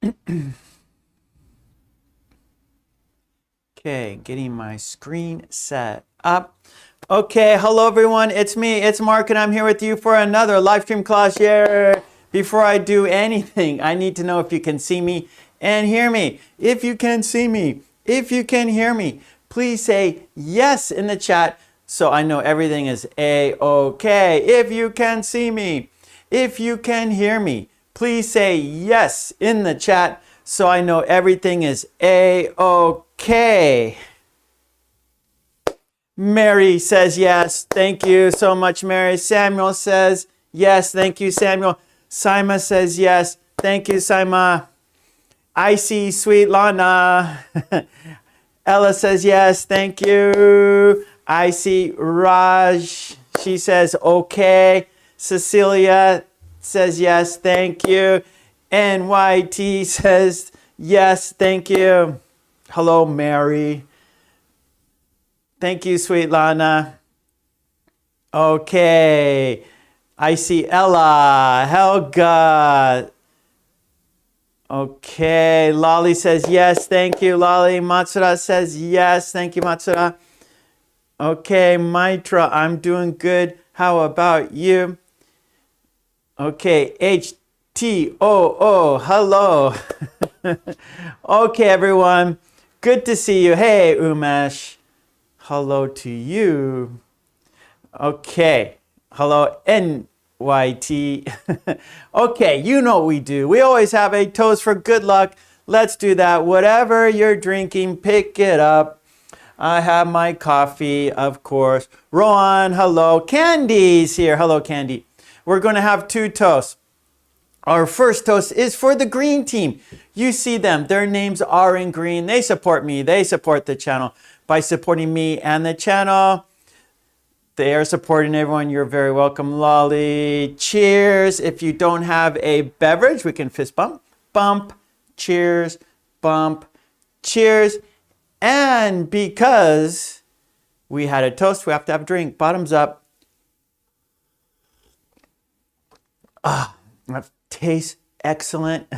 Okay, getting my screen set up. Okay, hello everyone. It's me, it's Mark, and I'm here with you for another live stream class. Yeah. Before I do anything, I need to know if you can see me and hear me. If you can see me, if you can hear me, please say yes in the chat so I know everything is A-okay. If you can see me, if you can hear me, please say yes in the chat so I know everything is A-okay. Mary says yes. Thank you so much, Mary. Samuel says yes. Thank you, Samuel. Sima says yes. Thank you, Sima. I see sweet Lana. Ella says yes. Thank you. I see Raj. She says okay. Cecilia says yes. Thank you. NYT says yes. Thank you. Hello, Mary. Thank you, sweet Lana. Okay. I see Ella, Helga. Okay. Lolly says yes. Thank you, Lolly. Matsura says yes. Thank you, Matsura. Okay, Maitra, I'm doing good. How about you? Okay, HTOO, hello. Okay, everyone. Good to see you. Hey, Umesh. Hello to you. Okay. Hello, NYT. Okay, you know what we do. We always have a toast for good luck. Let's do that. Whatever you're drinking, pick it up. I have my coffee, of course. Rowan, hello. Candy's here. Hello, Candy. We're going to have two toasts. Our first toast is for the green team. You see them. Their names are in green. They support me. They support the channel. By supporting me and the channel, they are supporting everyone. You're very welcome, Lolly. Cheers. If you don't have a beverage, we can fist bump. Bump. Cheers. Bump. Cheers. And because we had a toast, we have to have a drink. Bottoms up. Ah, that tastes excellent.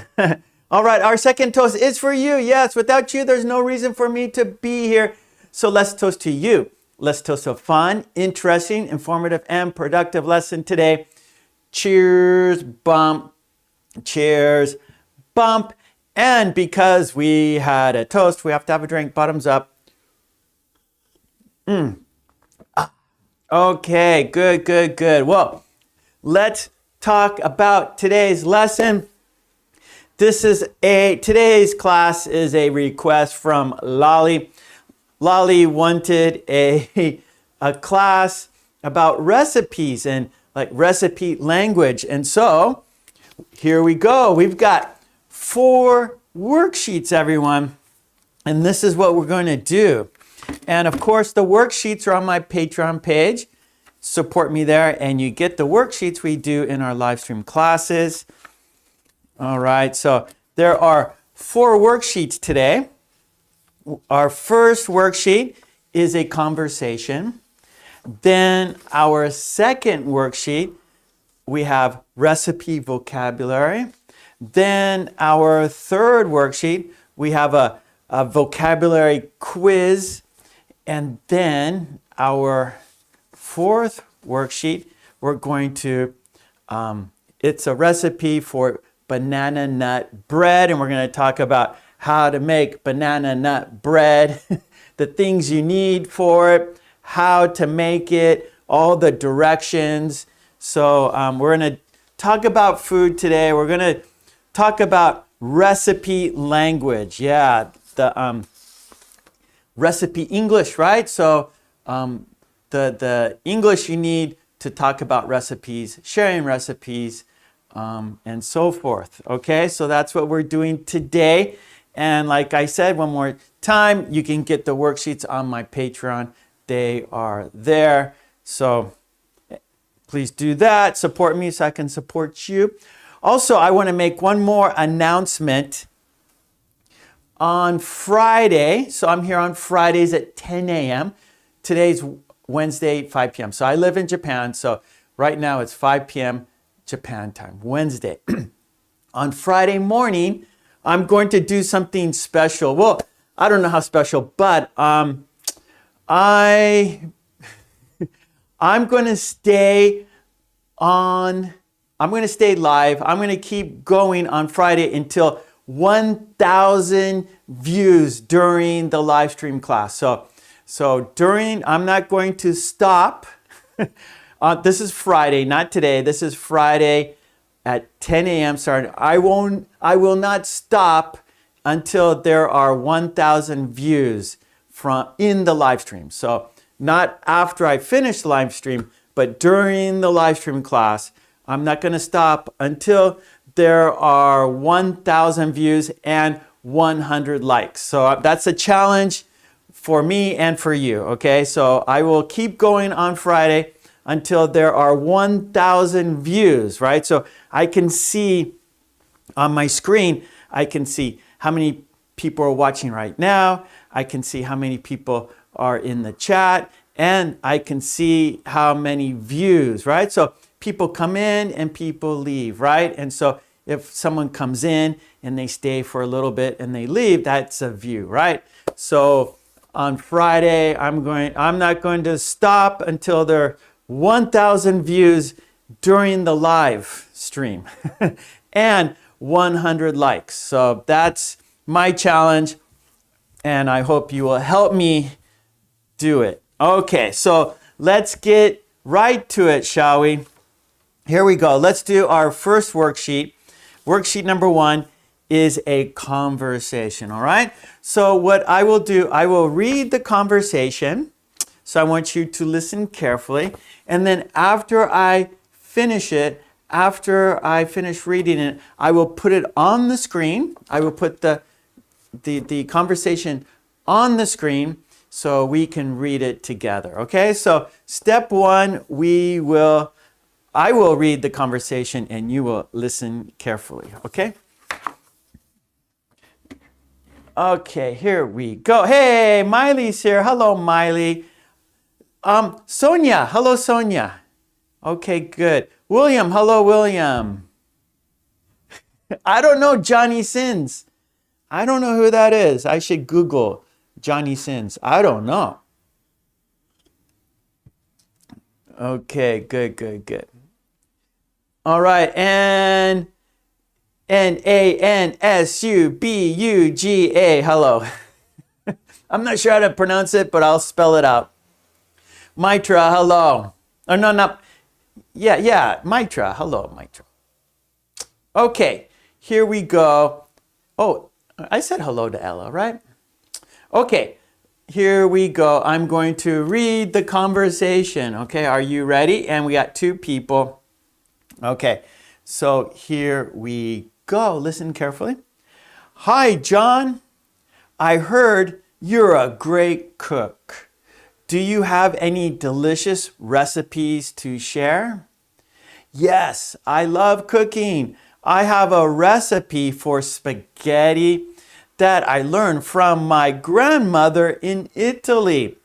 All right, our second toast is for you. Yes, without you, there's no reason for me to be here. So let's toast to you. Let's toast to a fun, interesting, informative, and productive lesson today. Cheers, bump. Cheers, bump. And because we had a toast, we have to have a drink. Bottoms up. Okay, good, good, good. Well, let's talk about today's lesson. Today's class is a request from Lolly. Lolly wanted a class about recipes and like recipe language. And so here we go. We've got 4 worksheets, everyone. And this is what we're going to do. And of course, the worksheets are on my Patreon page. Support me there, and you get the worksheets we do in our live stream classes. All right, so there are 4 worksheets today. Our first worksheet is a conversation. Then our second worksheet, we have recipe vocabulary. Then our third worksheet, we have a vocabulary quiz. And then our fourth worksheet, we're going to, it's a recipe for banana nut bread. And we're going to talk about how to make banana nut bread, the things you need for it, how to make it, all the directions. So we're going to talk about food today. We're going to talk about recipe language. Yeah, the recipe English, right? So the English you need to talk about recipes, sharing recipes, and so forth. Okay, so that's what we're doing today. And like I said, one more time, you can get the worksheets on my Patreon. They are there. So please do that. Support me so I can support you. Also, I want to make one more announcement. On Friday, so I'm here on Fridays at 10 a.m. Today's Wednesday, 5 p.m. So I live in Japan. So right now it's 5 p.m. Japan time, Wednesday. On Friday morning, I'm going to do something special. Well, I don't know how special, but I'm going to stay on. I'm going to stay live. I'm going to keep going on Friday until 1,000 views during the live stream class. So I'm not going to stop. This is Friday, not today. This is Friday at 10 a.m. starting. I will not stop until there are 1,000 views in the live stream. So not after I finish the live stream, but during the live stream class, I'm not going to stop until there are 1,000 views and 100 likes. So that's a challenge for me and for you, okay? So I will keep going on Friday until there are 1,000 views, right? So I can see on my screen, I can see how many people are watching right now. I can see how many people are in the chat, and I can see how many views, right? So people come in and people leave, right? And so if someone comes in and they stay for a little bit and they leave, that's a view, right? So on Friday, I'm not going to stop until there are 1,000 views during the live stream and 100 likes. So that's my challenge, and I hope you will help me do it. Okay, so let's get right to it, shall we? Here we go. Let's do our first worksheet. Worksheet number 1 is a conversation, all right? So what I will do, I will read the conversation. So I want you to listen carefully. And then after I finish it, after I finish reading it, I will put it on the screen. I will put the conversation on the screen so we can read it together, okay? So step 1, I will read the conversation and you will listen carefully, okay? Okay, here we go. Hey, Miley's here. Hello, Miley. Sonia. Hello, Sonia. Okay, good. William. Hello, William. I don't know Johnny Sins. I don't know who that is. I should Google Johnny Sins. I don't know. Okay, good. All right, and Nansubuga. Hello. I'm not sure how to pronounce it, but I'll spell it out. Mitra, hello. Oh, no, not. Yeah, Mitra. Hello, Mitra. Okay, here we go. Oh, I said hello to Ella, right? Okay, here we go. I'm going to read the conversation. Okay, are you ready? And we got 2 people. Okay, so here we go. Listen carefully. Hi, John. I heard you're a great cook. Do you have any delicious recipes to share? Yes, I love cooking. I have a recipe for spaghetti that I learned from my grandmother in Italy.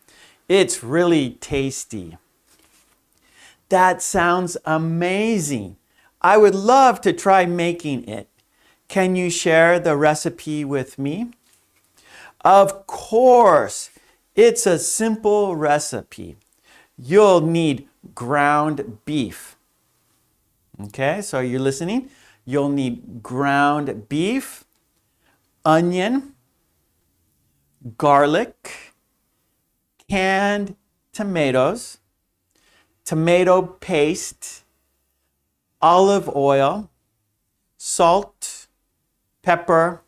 It's really tasty. That sounds amazing. I would love to try making it. Can you share the recipe with me? Of course. It's a simple recipe. You'll need ground beef. Okay, so you're listening? You'll need ground beef, onion, garlic, canned tomatoes, tomato paste, olive oil, salt, pepper,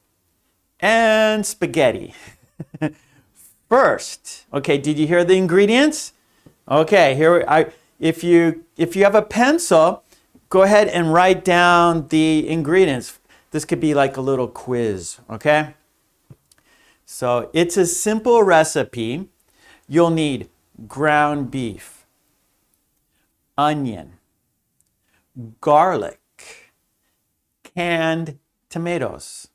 and spaghetti. First, okay, did you hear the ingredients? Okay, if you have a pencil, go ahead and write down the ingredients. This could be like a little quiz, okay? So it's a simple recipe. You'll need ground beef, onion, garlic, canned tomatoes,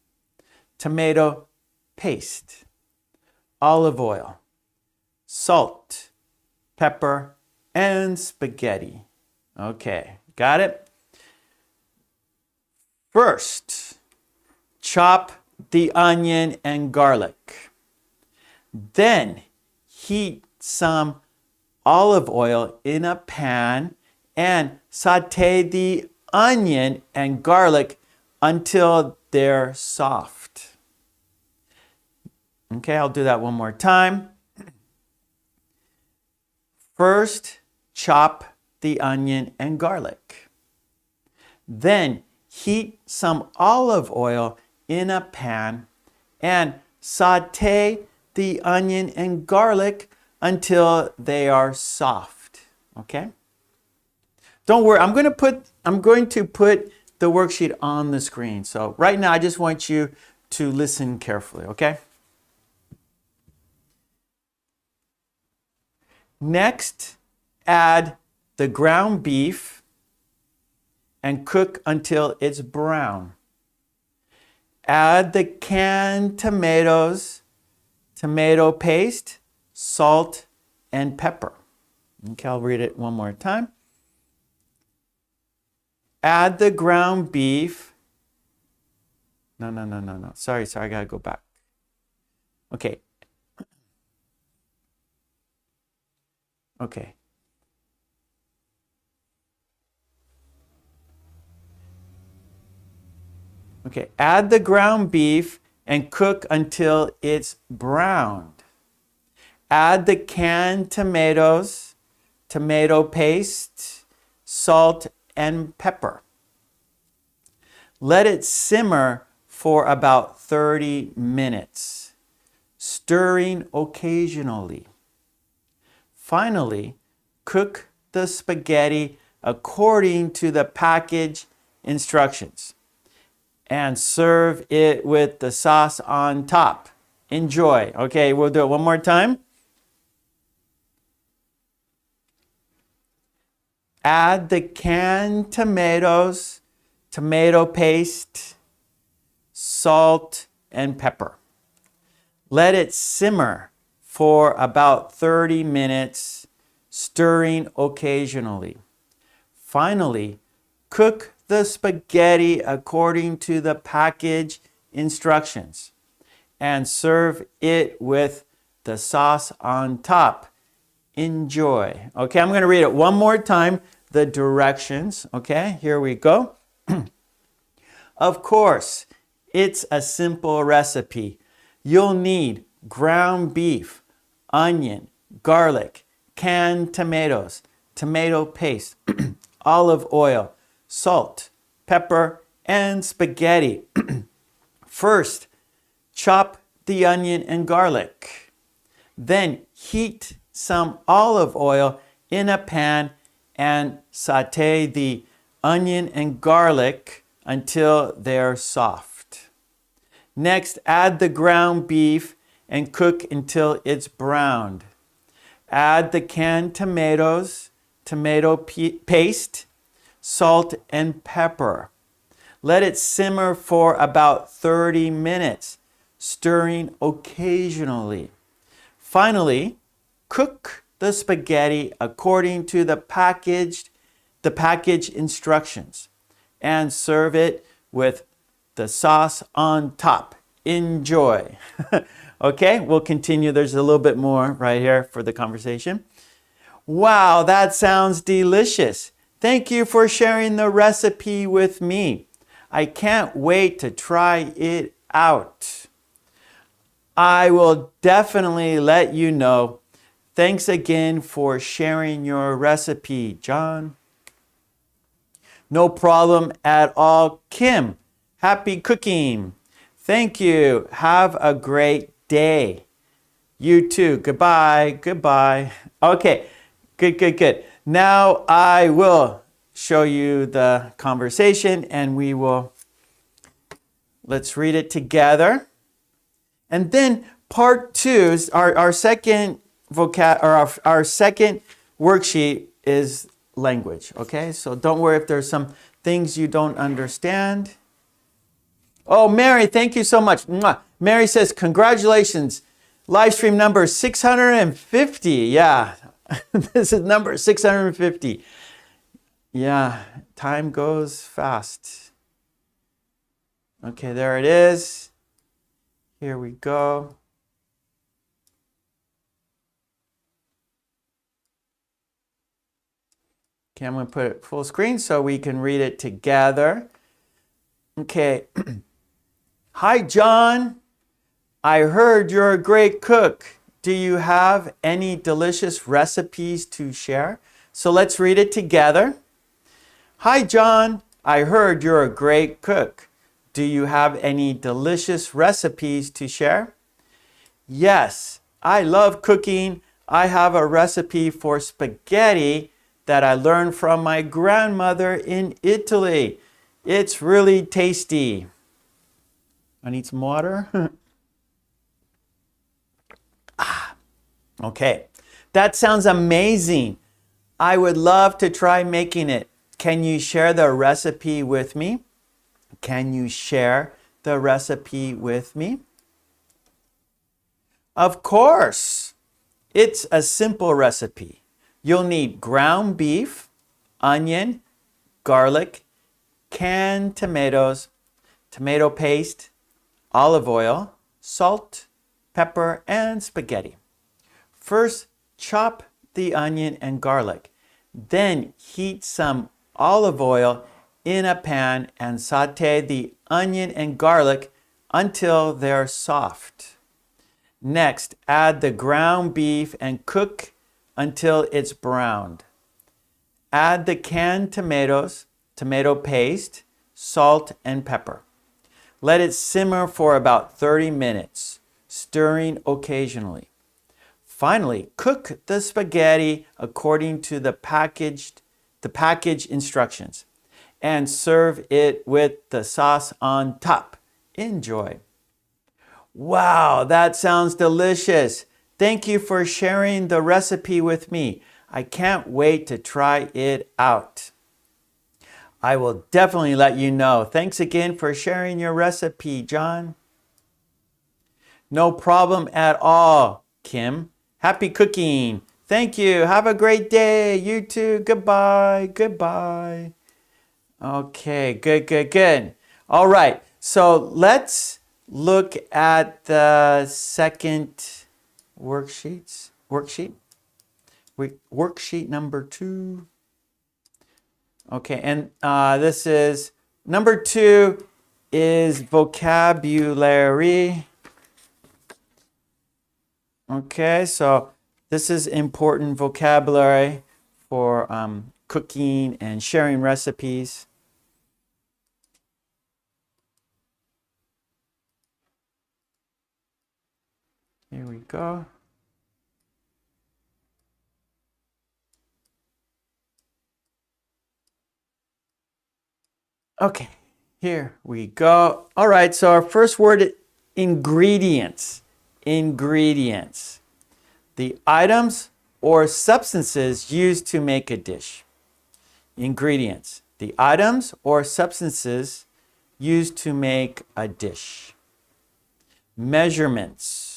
tomato paste, olive oil, salt, pepper, and spaghetti. Okay, got it? First, chop the onion and garlic. Then heat some olive oil in a pan and saute the onion and garlic until they're soft. Okay, I'll do that one more time. First, chop the onion and garlic. Then heat some olive oil in a pan and saute the onion and garlic until they are soft. Okay? Don't worry, I'm going to put the worksheet on the screen. So right now I just want you to listen carefully, okay? Next, add the ground beef and cook until it's brown. Add the canned tomatoes, tomato paste, salt, and pepper. Okay, I'll read it one more time. Add the ground beef. No. Sorry, I gotta go back. Okay. Okay, add the ground beef and cook until it's browned. Add the canned tomatoes, tomato paste, salt, and pepper. Let it simmer for about 30 minutes, stirring occasionally. Finally, cook the spaghetti according to the package instructions and serve it with the sauce on top. Enjoy. Okay, we'll do it one more time. Add the canned tomatoes, tomato paste, salt, and pepper. Let it simmer for about 30 minutes, stirring occasionally. Finally, cook the spaghetti according to the package instructions and serve it with the sauce on top. Enjoy. Okay, I'm going to read it one more time, the directions. Okay, here we go. Of course, it's a simple recipe. You'll need ground beef, onion, garlic, canned tomatoes, tomato paste, olive oil, salt, pepper, and spaghetti. First, chop the onion and garlic. Then heat some olive oil in a pan and saute the onion and garlic until they're soft. Next, add the ground beef and cook until it's browned. Add the canned tomatoes, tomato paste, salt, and pepper. Let it simmer for about 30 minutes, stirring occasionally. Finally, cook the spaghetti according to the package instructions and serve it with the sauce on top. Enjoy. Okay, we'll continue. There's a little bit more right here for the conversation. Wow, that sounds delicious. Thank you for sharing the recipe with me. I can't wait to try it out. I will definitely let you know. Thanks again for sharing your recipe, John. No problem at all, Kim. Happy cooking. Thank you. Have a great day. You too. Goodbye. Okay, good. Now I will show you the conversation and let's read it together. And then part 2, our second our second worksheet is language. Okay, so don't worry if there's some things you don't understand. Oh, Mary, thank you so much. Mwah. Mary says, congratulations. Live stream number 650. Yeah, this is number 650. Yeah, time goes fast. Okay, there it is. Here we go. Okay, I'm going to put it full screen so we can read it together. Okay. Hi, John. I heard you're a great cook. Do you have any delicious recipes to share? So let's read it together. Hi, John. I heard you're a great cook. Do you have any delicious recipes to share? Yes, I love cooking. I have a recipe for spaghetti that I learned from my grandmother in Italy. It's really tasty. I need some water. Okay, that sounds amazing. I would love to try making it. Can you share the recipe with me? Can you share the recipe with me? Of course. It's a simple recipe. You'll need ground beef, onion, garlic, canned tomatoes, tomato paste, olive oil, salt, pepper, and spaghetti. First, chop the onion and garlic. Then heat some olive oil in a pan and saute the onion and garlic until they're soft. Next, add the ground beef and cook until it's browned. Add the canned tomatoes, tomato paste, salt, and pepper. Let it simmer for about 30 minutes, stirring occasionally. Finally, cook the spaghetti according to the package instructions and serve it with the sauce on top. Enjoy. Wow, that sounds delicious. Thank you for sharing the recipe with me. I can't wait to try it out. I will definitely let you know. Thanks again for sharing your recipe, John. No problem at all, Kim. Happy cooking. Thank you. Have a great day. You too. Goodbye. Goodbye. Okay, good. All right, so let's look at the second worksheet. Worksheet number 2. Okay, and this is number 2 is vocabulary. Okay, so this is important vocabulary for cooking and sharing recipes. Here we go. Okay, here we go. All right, so our first word, ingredients. Ingredients. The items or substances used to make a dish. Ingredients. The items or substances used to make a dish. Measurements.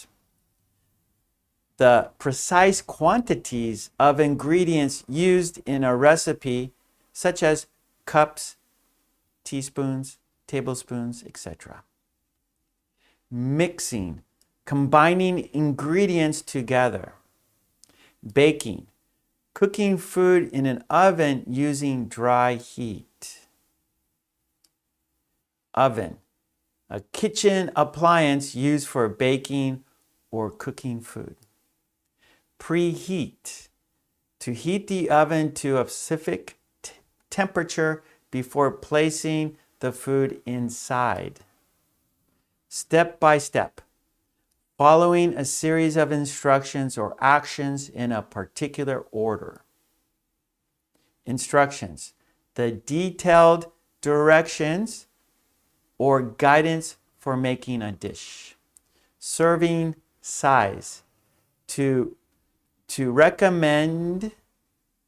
The precise quantities of ingredients used in a recipe, such as cups, teaspoons, tablespoons, etc. Mixing, combining ingredients together. Baking, cooking food in an oven using dry heat. Oven, a kitchen appliance used for baking or cooking food. Preheat, to heat the oven to a specific temperature before placing the food inside. Step by step, following a series of instructions or actions in a particular order. Instructions, the detailed directions or guidance for making a dish. Serving size, to recommend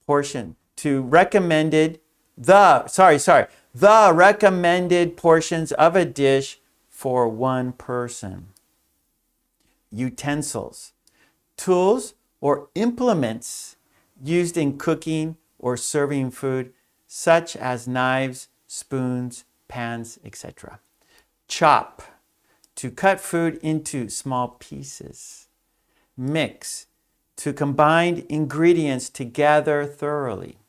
portion, the recommended portions of a dish for one person. Utensils, tools or implements used in cooking or serving food, such as knives, spoons, pans, etc. Chop, to cut food into small pieces. Mix, to combine ingredients together thoroughly.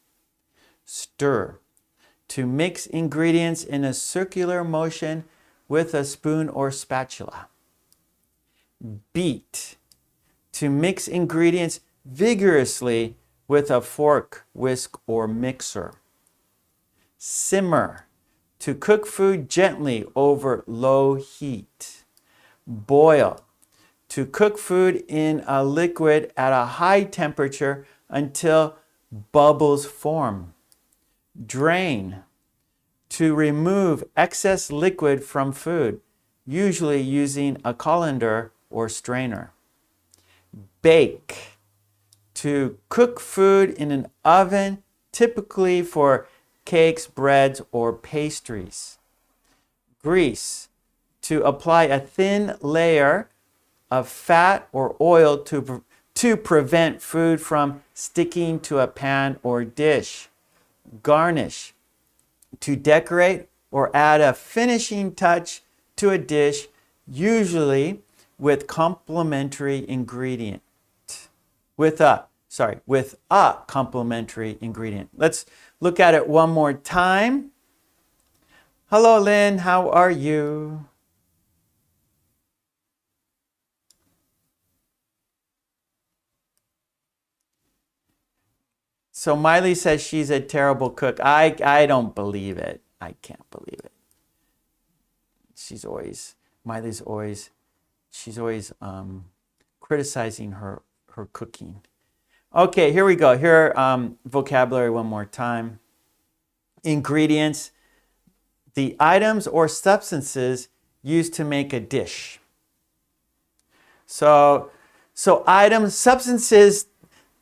Stir, to mix ingredients in a circular motion with a spoon or spatula. Beat, to mix ingredients vigorously with a fork, whisk, or mixer. Simmer, to cook food gently over low heat. Boil, to cook food in a liquid at a high temperature until bubbles form. Drain, to remove excess liquid from food, usually using a colander or strainer. Bake, to cook food in an oven, typically for cakes, breads, or pastries. Grease, to apply a thin layer of fat or oil to prevent food from sticking to a pan or dish. Garnish, to decorate or add a finishing touch to a dish, usually with complementary ingredient. With a complementary ingredient. Let's look at it one more time. Hello, Lynn, how are you? So Miley says she's a terrible cook. I don't believe it. I can't believe it. She's always criticizing her cooking. Okay, here we go. Here, vocabulary one more time. Ingredients, the items or substances used to make a dish. So items, substances,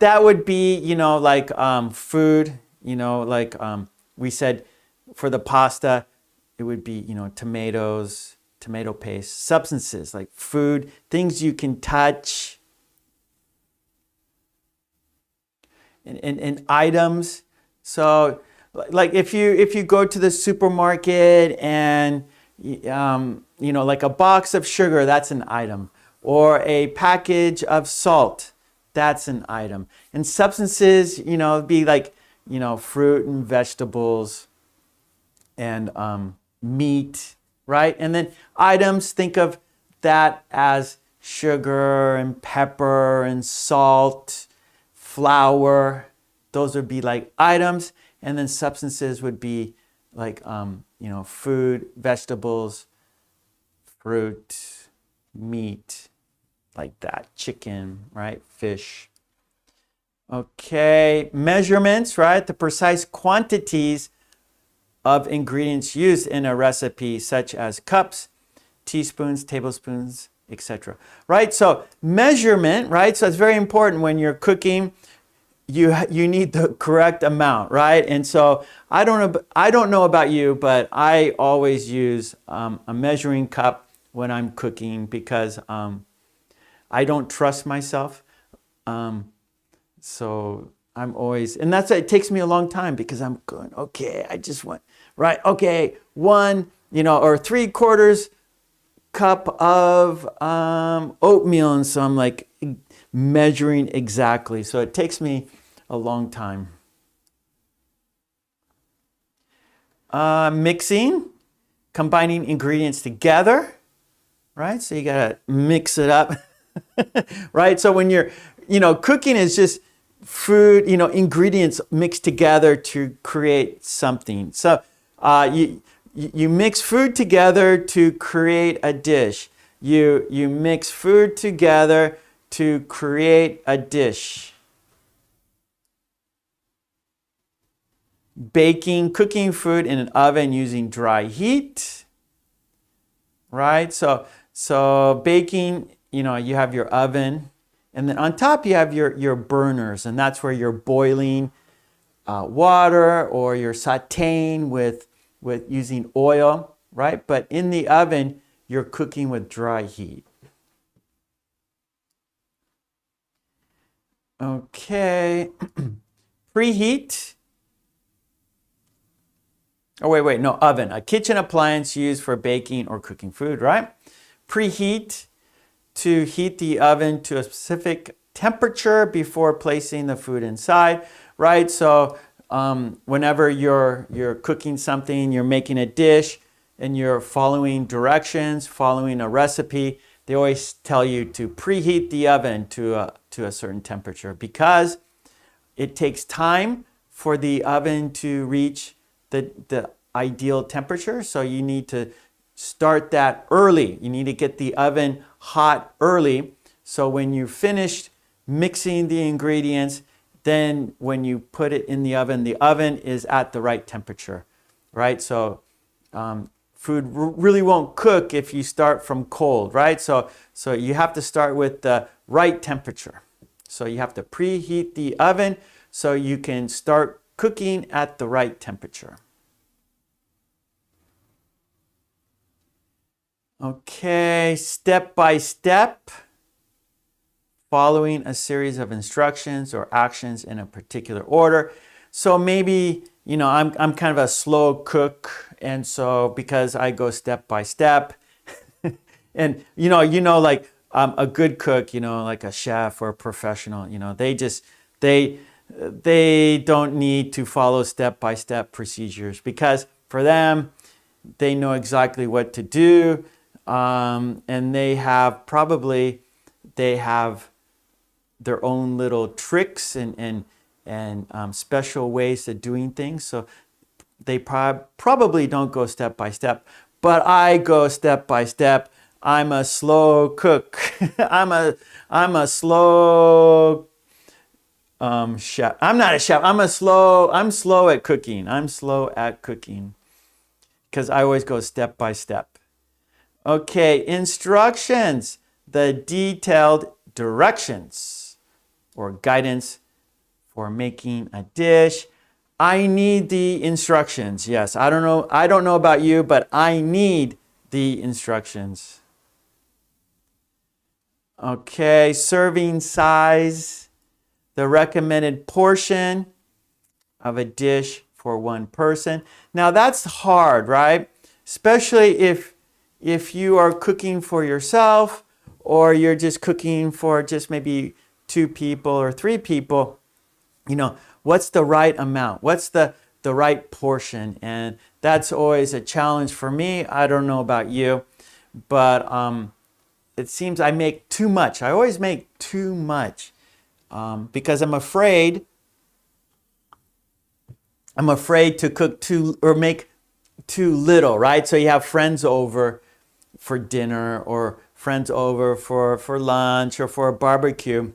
that would be, like food, like we said for the pasta, it would be, tomatoes, tomato paste, substances like food, things you can touch, and items. So like if you go to the supermarket and, like a box of sugar, that's an item, or a package of salt, that's an item. And substances, be like, fruit and vegetables and meat, right? And then items, think of that as sugar and pepper and salt, flour. Those would be like items. And then substances would be like, food, vegetables, fruit, meat, like that, chicken, right? Fish. Okay, measurements, right? The precise quantities of ingredients used in a recipe, such as cups, teaspoons, tablespoons, etc. Right? So measurement, right? So it's very important when you're cooking. You need the correct amount, right? And so I don't know about you, but I always use a measuring cup when I'm cooking because I don't trust myself. So I'm always, and that's it takes me a long time because I'm going, okay, I just want, right, okay, 1, or 3/4 cup of oatmeal. And so I'm like measuring exactly. So it takes me a long time. Mixing, combining ingredients together, right? So you gotta mix it up, right? So when you're, cooking is just food, ingredients mixed together to create something. So you mix food together to create a dish. You mix food together to create a dish. Baking, cooking food in an oven using dry heat, right? So baking, you have your oven, and then on top you have your burners, and that's where you're boiling water or you're sauteing with using oil, right? But in the oven, you're cooking with dry heat. Okay, preheat. Oh, wait, no, oven. A kitchen appliance used for baking or cooking food, right? preheat, to heat the oven to a specific temperature before placing the food inside, right? So whenever you're cooking something, you're making a dish, and you're following directions, following a recipe, they always tell you to preheat the oven to a certain temperature, because it takes time for the oven to reach the ideal temperature. So you need to start that early. You need to get the oven hot early. So when you finish mixing the ingredients, then when you put it in the oven is at the right temperature, right? So food really won't cook if you start from cold, right? So you have to start with the right temperature. So you have to preheat the oven so you can start cooking at the right temperature. Okay, step by step, following a series of instructions or actions in a particular order. So maybe, I'm kind of a slow cook, and so because I go step by step, and like a good cook, like a chef or a professional, they don't need to follow step by step procedures, because for them, they know exactly what to do. And they have their own little tricks and special ways of doing things. So they probably don't go step by step, but I go step by step. I'm a slow cook. I'm a slow chef. I'm not a chef. I'm slow at cooking. I'm slow at cooking because I always go step by step. Okay, instructions, the detailed directions or guidance for making a dish. I need the instructions. Yes, I don't know about you, but I need the instructions. Okay, serving size, the recommended portion of a dish for one person. Now that's hard, right? Especially if you are cooking for yourself, or you're just cooking for just maybe 2 people or 3 people, what's the right amount? What's the right portion? And that's always a challenge for me. I don't know about you, but it seems I make too much. I always make too much because I'm afraid to cook too or make too little, right? So you have friends over for dinner, or friends over for lunch or for a barbecue,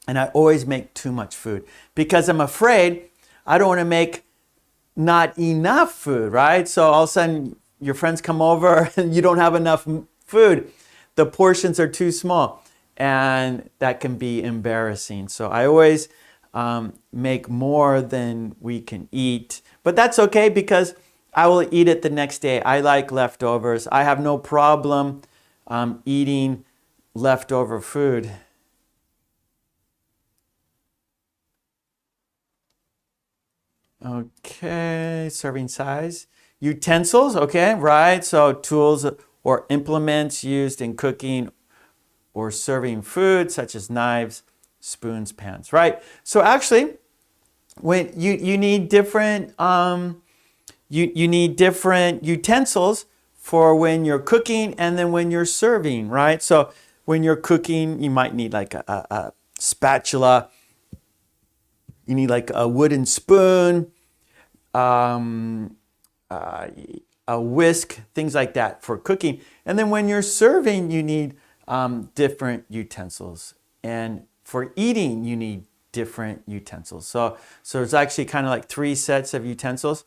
and I always make too much food because I'm afraid I don't want to make not enough food, right? So all of a sudden your friends come over and you don't have enough food. The portions are too small, and that can be embarrassing. So I always make more than we can eat, but that's okay because I will eat it the next day. I like leftovers. I have no problem eating leftover food. Okay, serving size. Utensils, okay, right? So tools or implements used in cooking or serving food, such as knives, spoons, pans, right? So actually, when you need different you need different utensils for when you're cooking and then when you're serving, right? So when you're cooking, you might need like a spatula. You need like a wooden spoon, a whisk, things like that for cooking. And then when you're serving, you need different utensils. And for eating, you need different utensils. So it's actually kind of like 3 sets of utensils.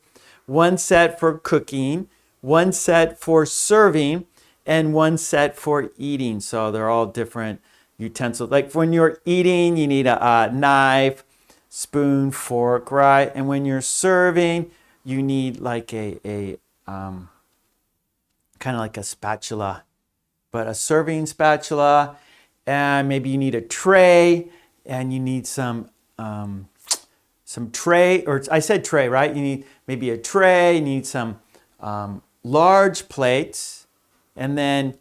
1 set for cooking, 1 set for serving, and 1 set for eating. So they're all different utensils. Like when you're eating, you need a knife, spoon, fork, right? And when you're serving, you need like a kind of like a spatula, but a serving spatula, and maybe you need a tray, and you need some tray, or I said tray, right? You need maybe a tray, you need some large plates, and then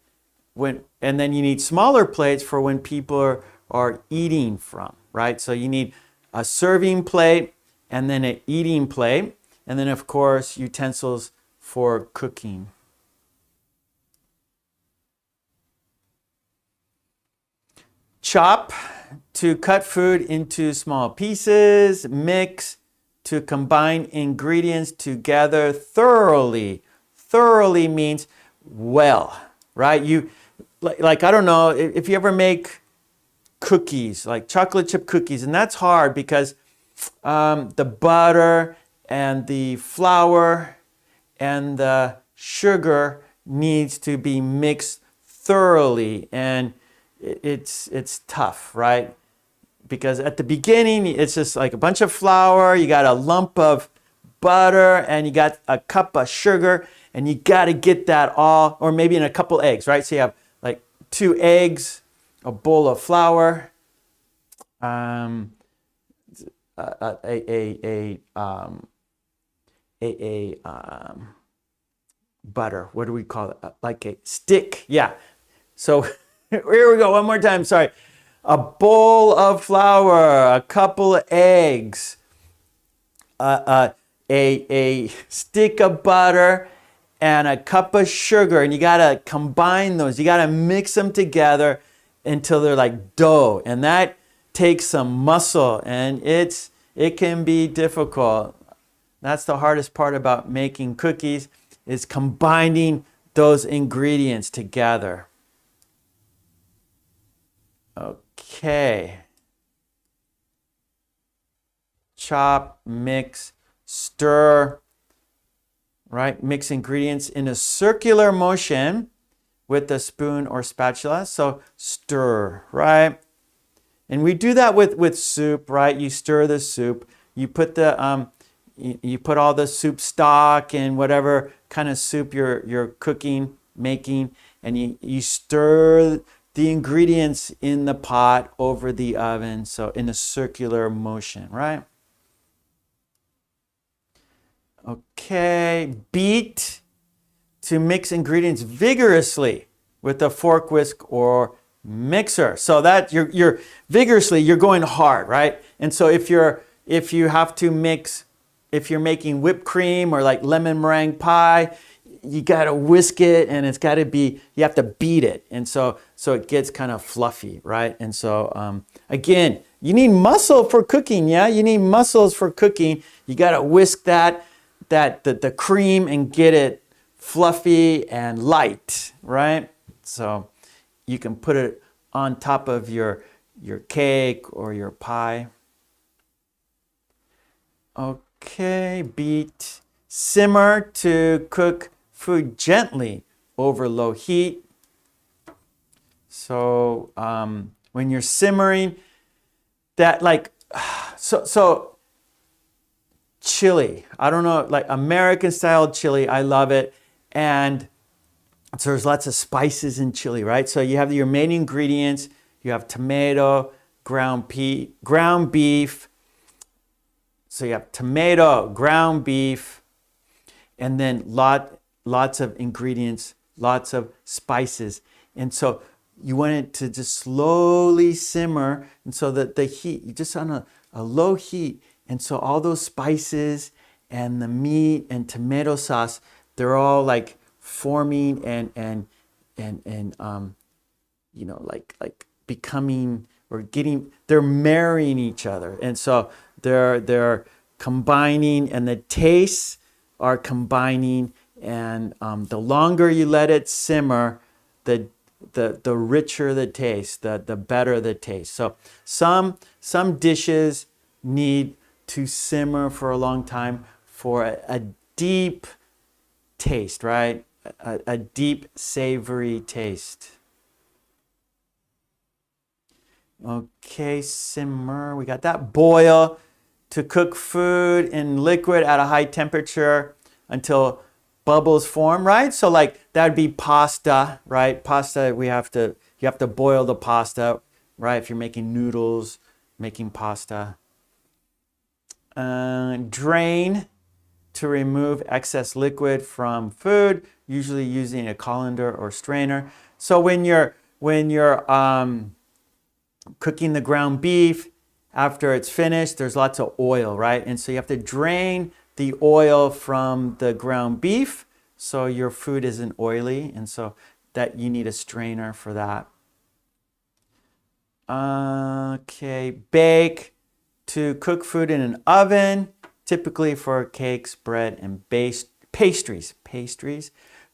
and then you need smaller plates for when people are eating from, right? So you need a serving plate and then an eating plate, and then of course utensils for cooking. Chop, to cut food into small pieces. Mix, to combine ingredients together thoroughly. Thoroughly means well, right? You like I don't know if you ever make cookies, like chocolate chip cookies, and that's hard because the butter and the flour and the sugar needs to be mixed thoroughly, and it's tough, right? Because at the beginning it's just like a bunch of flour, you got a lump of butter, and you got a cup of sugar, and you got to get that all, or maybe in a couple eggs, right? So you have like 2 eggs, a bowl of flour, a butter. What do we call it? Like a stick. Yeah. So here we go. One more time. Sorry. A bowl of flour, a couple of eggs, a stick of butter, and a cup of sugar. And you got to combine those. You got to mix them together until they're like dough. And that takes some muscle, and it can be difficult. That's the hardest part about making cookies, is combining those ingredients together. Okay. Chop, mix, stir, right? Mix ingredients in a circular motion with a spoon or spatula. So stir, right? And we do that with soup, right? You stir the soup. You put the you put all the soup stock and whatever kind of soup you're cooking, making, and you stir the ingredients in the pot over the oven, so in a circular motion, right? Okay, beat, to mix ingredients vigorously with a fork, whisk, or mixer. So that you're vigorously, you're going hard, right? And so if you have to mix, if you're making whipped cream or like lemon meringue pie, you got to whisk it, and it's got to be, you have to beat it. And so it gets kind of fluffy, right? And so again, you need muscle for cooking, yeah? You need muscles for cooking. You got to whisk the cream and get it fluffy and light, right? So you can put it on top of your cake or your pie. Okay, beat. Simmer, to cook food gently over low heat. So when you're simmering, that like, so chili, I don't know, like American style chili, I love it. And so there's lots of spices in chili, right? So you have your main ingredients. You have tomato, ground beef. So you have tomato, ground beef, and then lots of ingredients, lots of spices. And so you want it to just slowly simmer, and so that the heat, you just on a low heat, and so all those spices and the meat and tomato sauce, they're all like forming and you know, like becoming or getting, they're marrying each other. And so they're combining, and the tastes are combining, and the longer you let it simmer, the richer the taste, the better the taste. So some dishes need to simmer for a long time for a deep taste, right? A deep savory taste. Okay, simmer, we got that. Boil, to cook food in liquid at a high temperature until bubbles form, right? So like that would be pasta, right? Pasta, you have to boil the pasta, right? If you're making noodles, making pasta. Drain, to remove excess liquid from food, usually using a colander or strainer. So when you're cooking the ground beef, after it's finished, there's lots of oil, right? And so you have to drain the oil from the ground beef so your food isn't oily, and so that you need a strainer for that. Okay, bake, to cook food in an oven, typically for cakes, bread, and pastries.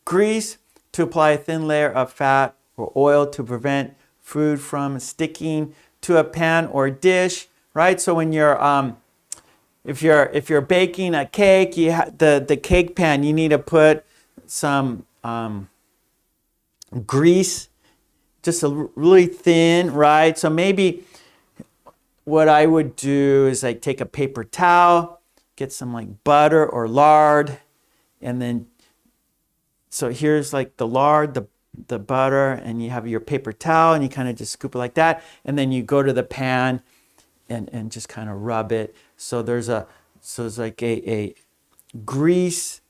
Grease, to apply a thin layer of fat or oil to prevent food from sticking to a pan or dish, right? So when you're if you're baking a cake, the cake pan, you need to put some grease, just really thin, right? So maybe what I would do is like take a paper towel, get some like butter or lard, and then so here's like the lard, the butter, and you have your paper towel, and you kind of just scoop it like that, and then you go to the pan and just kind of rub it. So there's like a grease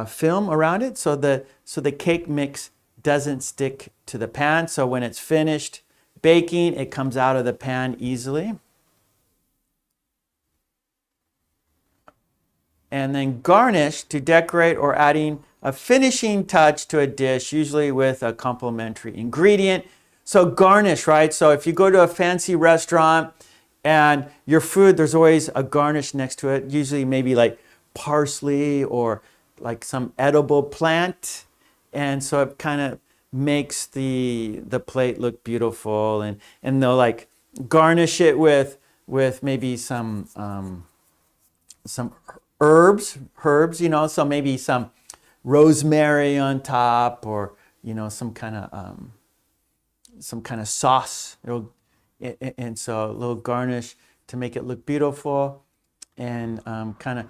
film around it, so the cake mix doesn't stick to the pan. So when it's finished baking, it comes out of the pan easily. And then garnish, to decorate or adding a finishing touch to a dish, usually with a complementary ingredient. So garnish, right? So if you go to a fancy restaurant and your food, there's always a garnish next to it, usually maybe like parsley or like some edible plant. And so it kind of makes the plate look beautiful, and they'll like garnish it with maybe some herbs, you know, so maybe some rosemary on top, or you know, some kind of sauce. And so a little garnish to make it look beautiful, and kind of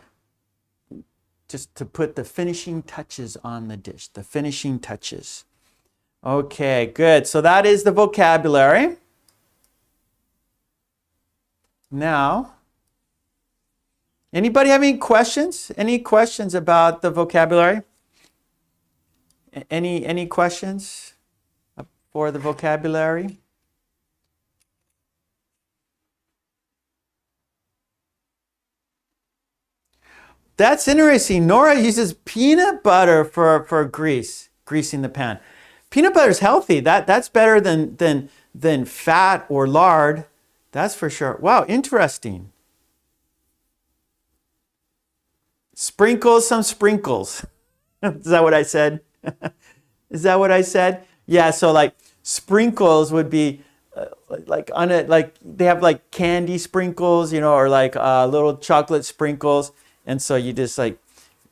just to put the finishing touches on the dish, the finishing touches. Okay, good. So that is the vocabulary. Now, anybody have any questions? Any questions about the vocabulary? Any questions for the vocabulary? That's interesting. Nora uses peanut butter for greasing the pan. Peanut butter is healthy. That's better than fat or lard. That's for sure. Wow, interesting. Sprinkles, some sprinkles. Is that what I said? Is that what I said? Yeah, so like sprinkles would be like on it, like they have like candy sprinkles, you know, or like little chocolate sprinkles. And so you just like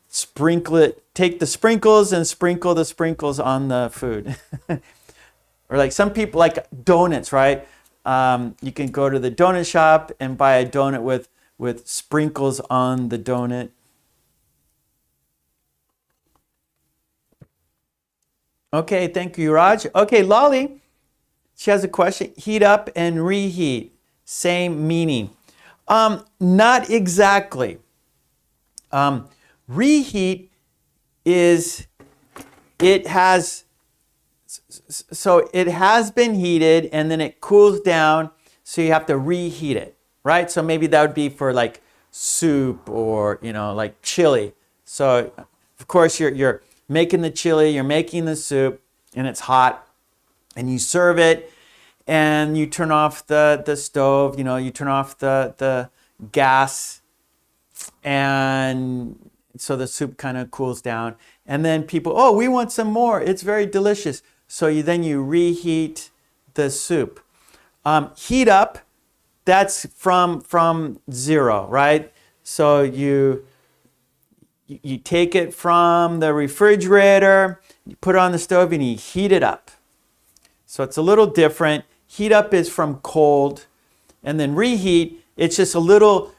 sprinkle it, take the sprinkles and sprinkle the sprinkles on the food. Or like some people like donuts, right? You can go to the donut shop and buy a donut with sprinkles on the donut. Okay, thank you, Raj. Okay, Lolly, she has a question. Heat up and reheat, same meaning. Not exactly. Reheat is, it has been heated and then it cools down, so you have to reheat it, right? So maybe that would be for like soup or, you know, like chili. So of course you're making the chili, you're making the soup, and it's hot, and you serve it, and you turn off the stove, you know, you turn off the gas, and so the soup kind of cools down, and then people, oh, we want some more, it's very delicious. So you reheat the soup. Heat up, that's from zero, right? So you take it from the refrigerator, you put it on the stove, and you heat it up. So it's a little different. Heat up is from cold, and then reheat, it's just a little,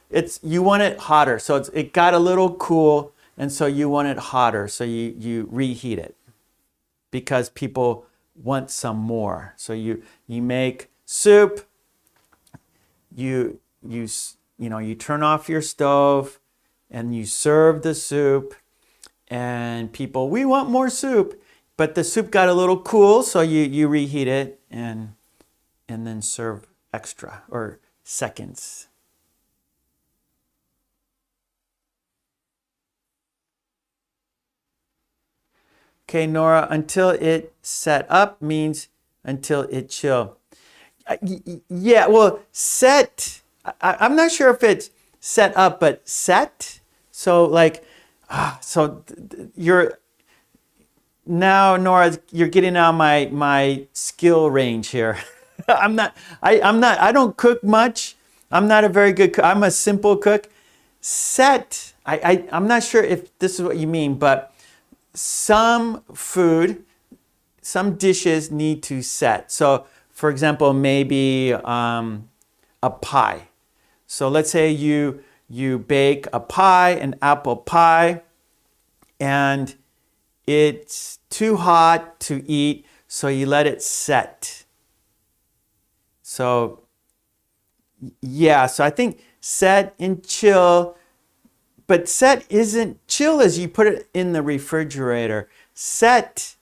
you want it hotter. So it got a little cool, and so you want it hotter. So you reheat it because people want some more. So you make soup, you turn off your stove, and you serve the soup, and people, we want more soup. but the soup got a little cool, so you reheat it and then serve extra or seconds. Okay, Nora, until it set up means until it chill. Yeah, well, set, I'm not sure if it's set up, but set. So like, you're now, Nora, you're getting out my skill range here. I don't cook much. I'm not a very good cook. I'm a simple cook. Set, I'm not sure if this is what you mean, but some dishes need to set. So for example, maybe a pie. So let's say you bake a pie, an apple pie, and it's too hot to eat, so you let it set. So yeah, so I think set and chill, but set isn't chill as you put it in the refrigerator. Set,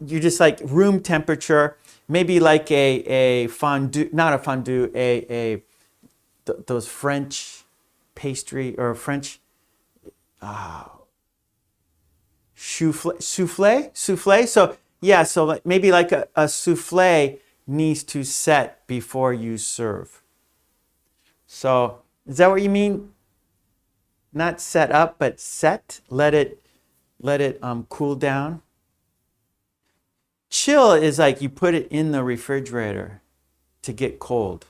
you just like room temperature, maybe like a fondue, not a fondue, those French pastry or French souffle. So yeah, so like, maybe like a souffle needs to set before you serve. So is that what you mean? Not set up, but set. Let it cool down. Chill is like you put it in the refrigerator to get cold.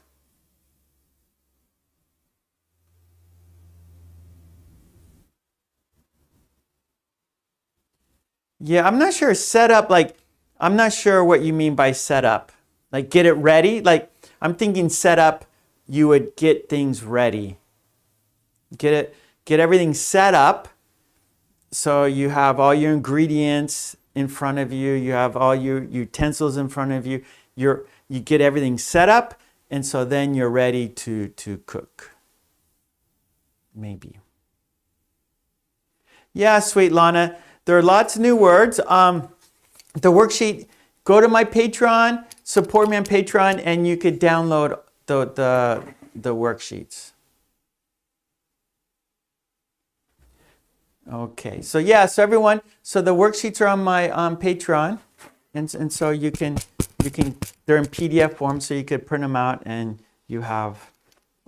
Yeah, I'm not sure set up, like, I'm not sure what you mean by set up. Like get it ready? Like I'm thinking set up, you would get things ready. Get everything set up so you have all your ingredients in front of you, you have all your utensils in front of you. You get everything set up, and so then you're ready to cook. Maybe. Yeah, sweet Lana. There are lots of new words. The worksheet, go to my Patreon, support me on Patreon, and you could download the worksheets. Okay, so yeah, so everyone, so the worksheets are on my Patreon, and so you can they're in PDF form, so you could print them out, and you have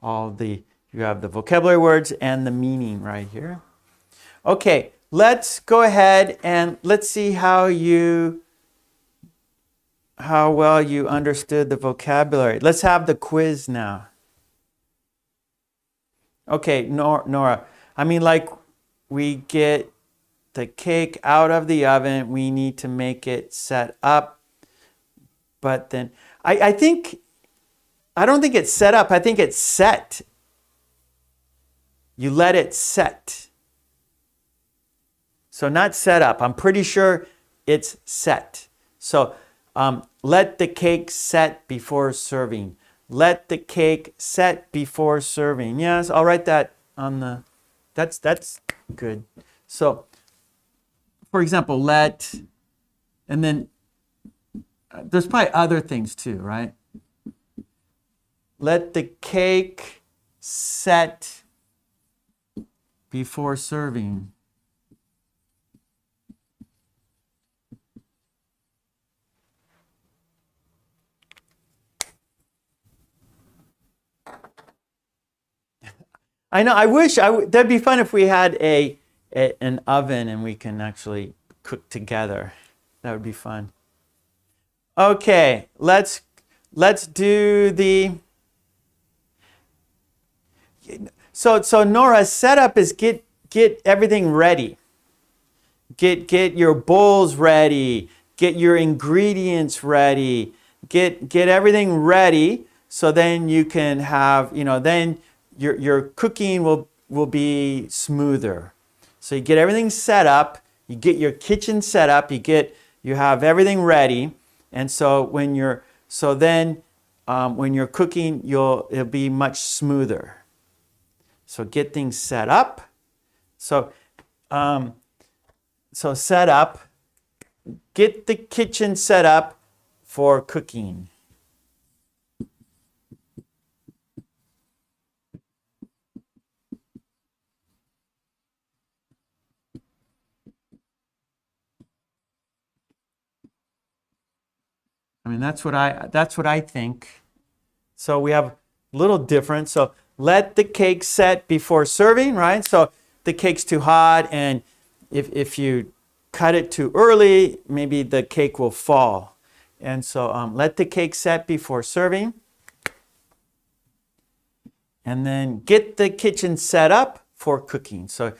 you have the vocabulary words and the meaning right here. Okay, let's go ahead and let's see how well you understood the vocabulary. Let's have the quiz now. Okay, Nora, I mean, like, we get the cake out of the oven, we need to make it set up, but then I don't think it's set up, I think it's set. You let it set. So not set up, I'm pretty sure it's set. So let the cake set before serving. Let the cake set before serving. Yes, I'll write that on the, that's good. So, for example, let, and then there's probably other things too, right? Let the cake set before serving. I know, I wish, that'd be fun if we had an oven and we can actually cook together. That would be fun. Okay, let's do the, so Nora, setup is get everything ready. Get your bowls ready, get your ingredients ready, get everything ready, so then you can have, then your cooking will be smoother. So you get everything set up, you get your kitchen set up, you have everything ready, and so when you're cooking, it'll be much smoother. So get things set up. So set up. get the kitchen set up for cooking. I mean, that's what I think. So we have a little different. So let the cake set before serving, right? So the cake's too hot, and if you cut it too early, maybe the cake will fall. And so let the cake set before serving. And then get the kitchen set up for cooking. So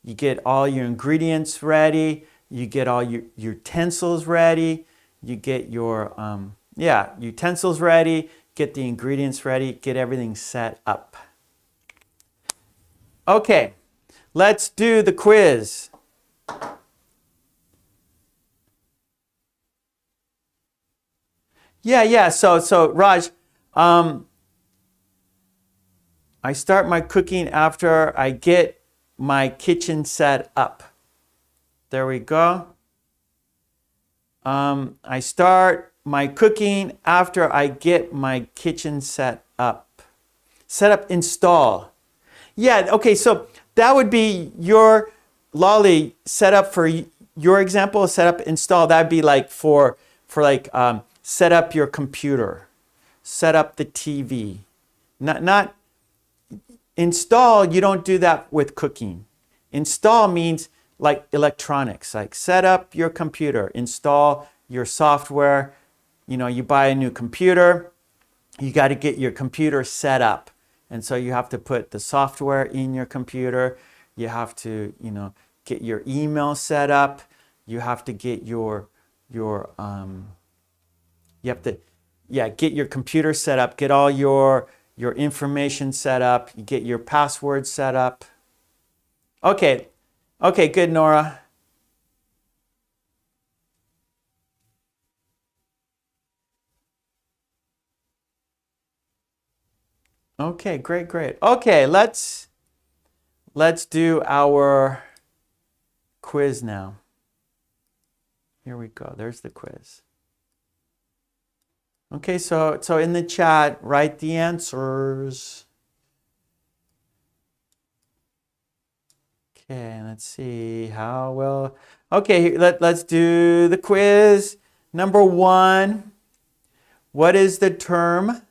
you get all your ingredients ready, you get all your utensils ready, you get your utensils ready, get the ingredients ready, get everything set up. Okay, let's do the quiz. Yeah. So Raj, I start my cooking after I get my kitchen set up. There we go. I start my cooking after I get my kitchen set up. Set up, install. Yeah, okay, so that would be your Lolly set up for your example, set up, install. That'd be like for set up your computer, set up the TV. Not install, you don't do that with cooking. Install means like electronics, like set up your computer, install your software. You know, you buy a new computer, you got to get your computer set up. And so you have to put the software in your computer. You have to, get your email set up. You have to get get your computer set up, get all your information set up, you get your password set up. Okay, good, Nora. Okay, great. Okay, let's do our quiz now. Here we go. There's the quiz. Okay, so in the chat, write the answers. Okay, let's see how well. Okay, let's do the quiz. Number 1, what is the term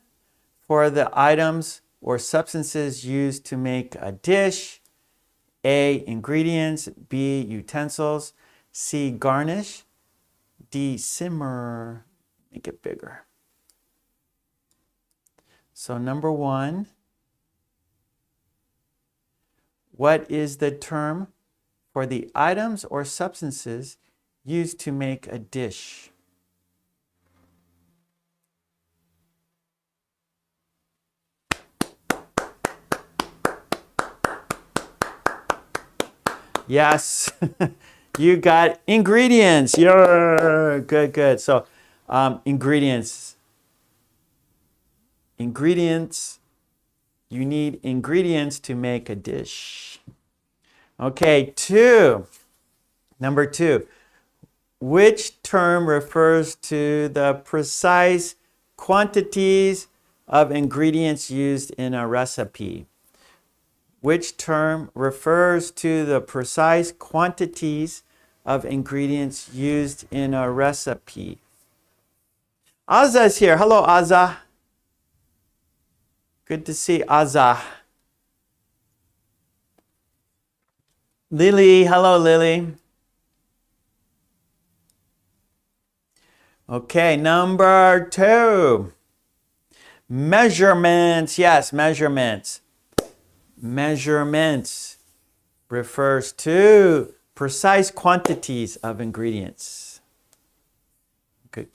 for the items or substances used to make a dish? A, ingredients, B, utensils, C, garnish, D, simmer. Make it bigger. So number 1, what is the term for the items or substances used to make a dish? Yes, you got ingredients. Yeah, good. So ingredients. You need ingredients to make a dish. Okay, number 2. Which term refers to the precise quantities of ingredients used in a recipe? Which term refers to the precise quantities of ingredients used in a recipe? Azza is here. Hello, Azza. Good to see Azza. Lily, hello, Lily. Okay, number 2. Measurements. Yes, measurements. Measurements refers to precise quantities of ingredients. Good.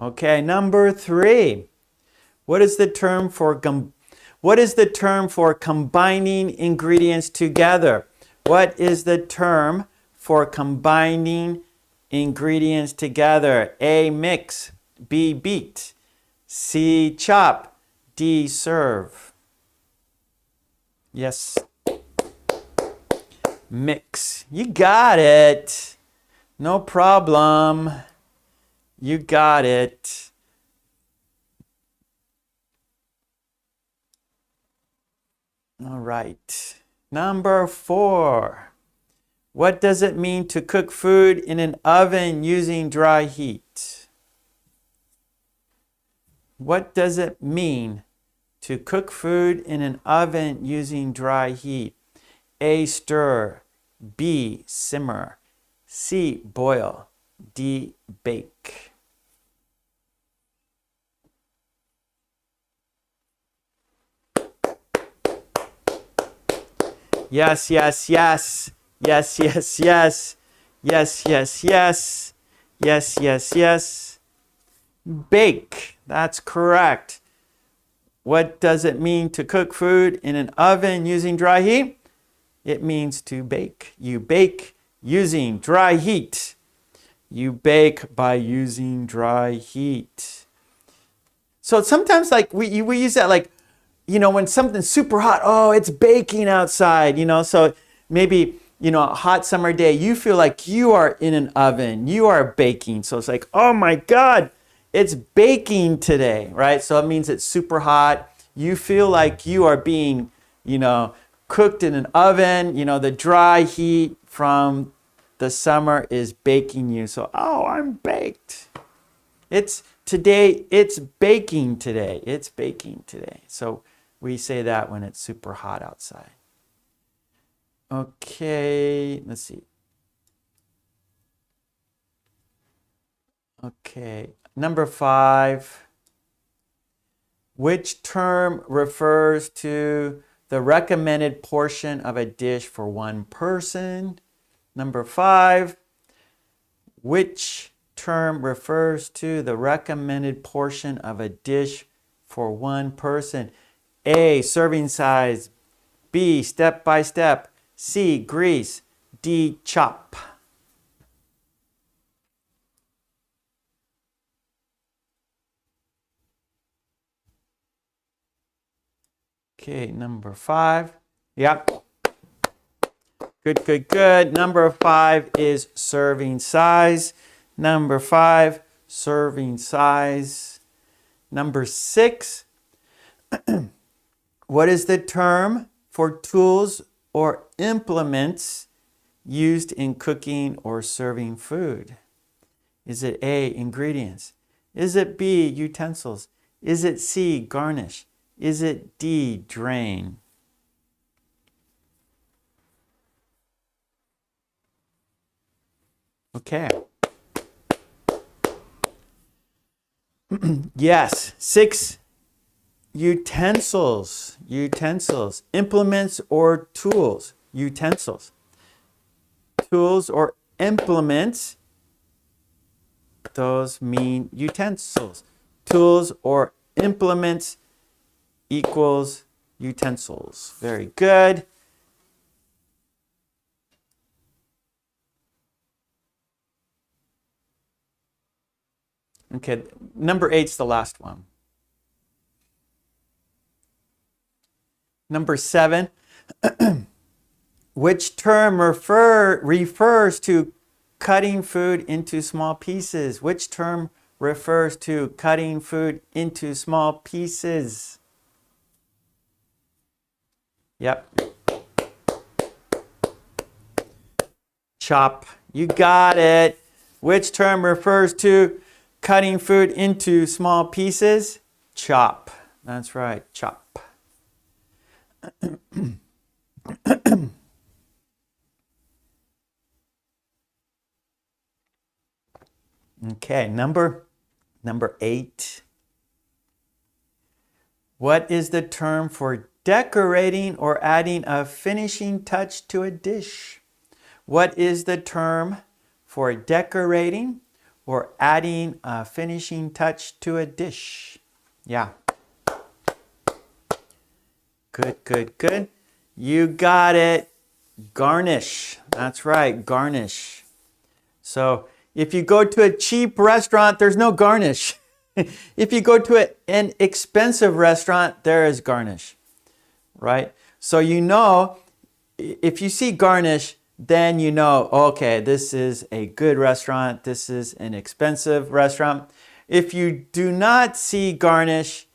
Okay, number 3. What is the term for combining ingredients together? What is the term for combining ingredients together? A, mix, B, beat, C, chop, D, serve. Yes. Mix. You got it. No problem. You got it. All right. Number 4. What does it mean to cook food in an oven using dry heat? What does it mean to cook food in an oven using dry heat? A, stir. B, simmer. C, boil. D, bake. Yes, yes, yes. Yes, yes, yes. Yes, yes, yes. Yes, yes, yes. Bake. That's correct. What does it mean to cook food in an oven using dry heat? It means to bake. You bake using dry heat. You bake by using dry heat. So sometimes like we use that like, when something's super hot, oh, it's baking outside, so maybe, a hot summer day, you feel like you are in an oven, you are baking. So it's like, oh my God, it's baking today, right? So it means it's super hot. You feel like you are being, cooked in an oven, the dry heat from the summer is baking you. So, oh, I'm baked. It's baking today. It's baking today. So we say that when it's super hot outside. Okay, let's see. Okay, number 5. Which term refers to the recommended portion of a dish for one person? Number 5. Which term refers to the recommended portion of a dish for one person? A, serving size. B, step by step. C, grease. D, chop. Okay, number 5. Yep. Good, good, good. Number 5 is serving size. Number 5, serving size. Number 6, what is the term for tools or implements used in cooking or serving food? Is it A, ingredients? Is it B, utensils? Is it C, garnish? Is it D, drain? Okay. Yes, 6, utensils. Utensils. Implements or tools. Utensils. Tools or implements, those mean utensils. Tools or implements equals utensils. Very good. Okay, number 8's the last one. Number 7, which term refers to cutting food into small pieces? Which term refers to cutting food into small pieces? Yep. Chop. You got it. Which term refers to cutting food into small pieces? Chop. That's right, chop. Okay, number 8. What is the term for decorating or adding a finishing touch to a dish? What is the term for decorating or adding a finishing touch to a dish? Yeah. Good, good, good. You got it. Garnish. That's right, garnish. So if you go to a cheap restaurant, there's no garnish. If you go to an expensive restaurant, there is garnish, right? So if you see garnish, then you know, okay, this is a good restaurant. This is an expensive restaurant. If you do not see garnish,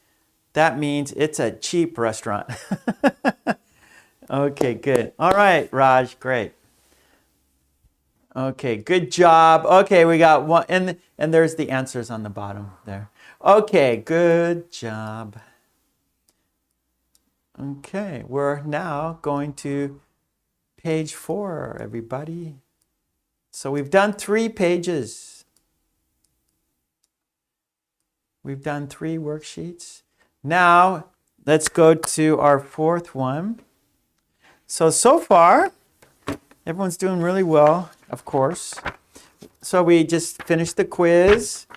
that means it's a cheap restaurant. Okay, good. All right, Raj, great. Okay, good job. Okay, we got one, and there's the answers on the bottom there. Okay, good job. Okay, we're now going to page 4, everybody. So we've done 3 pages. We've done 3 worksheets. Now, let's go to our 4th one. So far, everyone's doing really well, of course. So we just finished the quiz.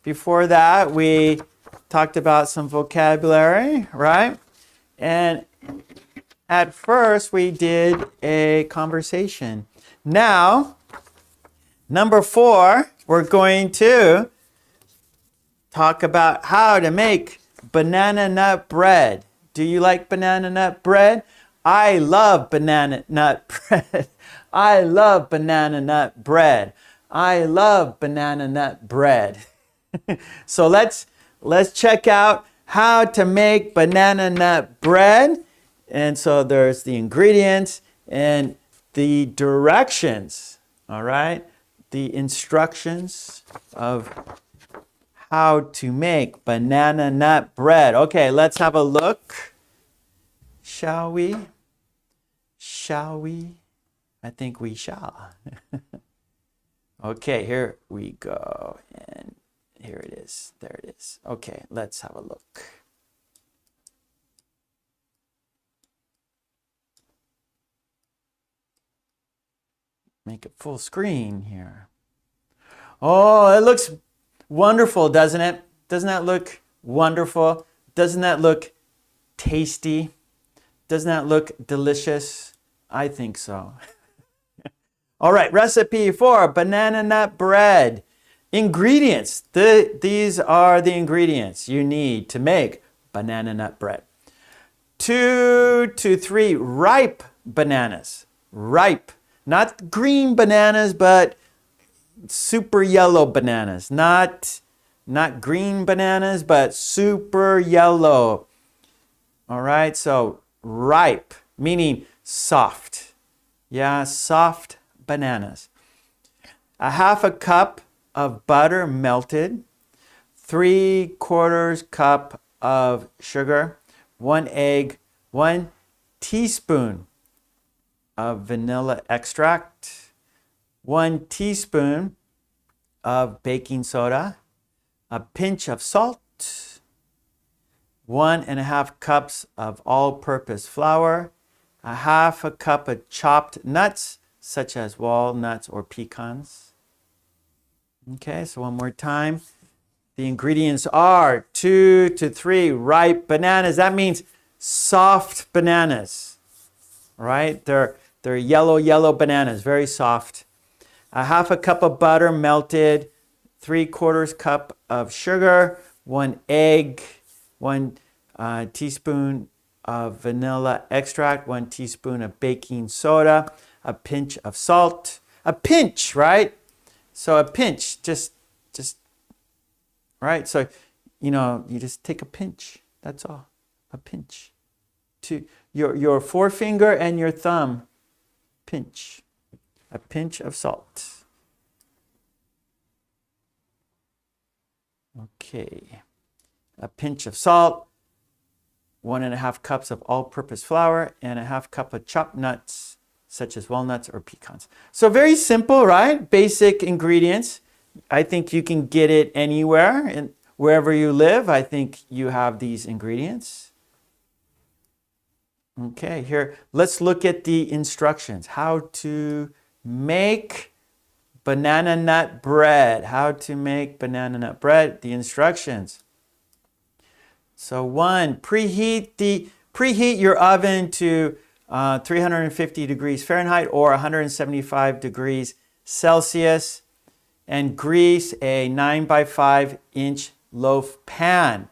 Before that, we talked about some vocabulary, right? And at first, we did a conversation. Now, number 4, we're going to talk about how to make banana nut bread. Do you like banana nut bread? I love banana nut bread. I love banana nut bread. I love banana nut bread. So let's check out how to make banana nut bread. And so there's the ingredients and the directions, all right? The instructions of how to make banana nut bread. Okay, let's have a look. Shall we? Shall we? I think we shall. Okay, here we go. And here it is. There it is. Okay, let's have a look. Make it full screen here. Oh, it looks wonderful, doesn't it? Doesn't that look wonderful? Doesn't that look tasty? Doesn't that look delicious? I think so. All right, recipe for banana nut bread. Ingredients. These are the ingredients you need to make banana nut bread. 2 to 3 ripe bananas. Ripe. Not green bananas, but super yellow bananas. Not green bananas, but super yellow. All right, so ripe, meaning soft. Yeah, soft bananas. 1/2 cup of butter melted. 3/4 cup of sugar. 1 egg. 1 teaspoon of vanilla extract. 1 teaspoon of baking soda. A pinch of salt. 1.5 cups of all-purpose flour. 1/2 cup of chopped nuts, such as walnuts or pecans. Okay, so one more time. The ingredients are 2 to 3 ripe bananas. That means soft bananas, right? They're yellow bananas, very soft. 1/2 cup of butter melted, 3/4 cup of sugar, 1 egg, 1 teaspoon of vanilla extract, 1 teaspoon of baking soda, a pinch of salt. A pinch, right? So a pinch, just, right? So, you just take a pinch. That's all. A pinch. To your forefinger and your thumb, pinch. A pinch of salt. Okay. A pinch of salt, 1.5 cups of all-purpose flour, and 1/2 cup of chopped nuts, such as walnuts or pecans. So very simple, right? Basic ingredients. I think you can get it anywhere, and wherever you live, I think you have these ingredients. Okay, here, let's look at the instructions. How to make banana nut bread. How to make banana nut bread. The instructions. So 1, preheat your oven to 350 degrees Fahrenheit or 175 degrees Celsius, and grease a 9x5 inch loaf pan.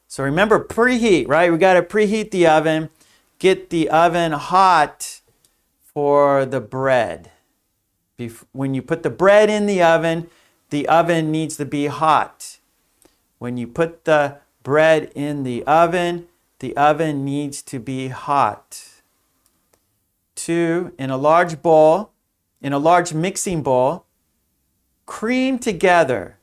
So remember, preheat, right? We got to preheat the oven, get the oven hot for the bread. When you put the bread in the oven needs to be hot. When you put the bread in the oven needs to be hot. 2, in a large mixing bowl, cream together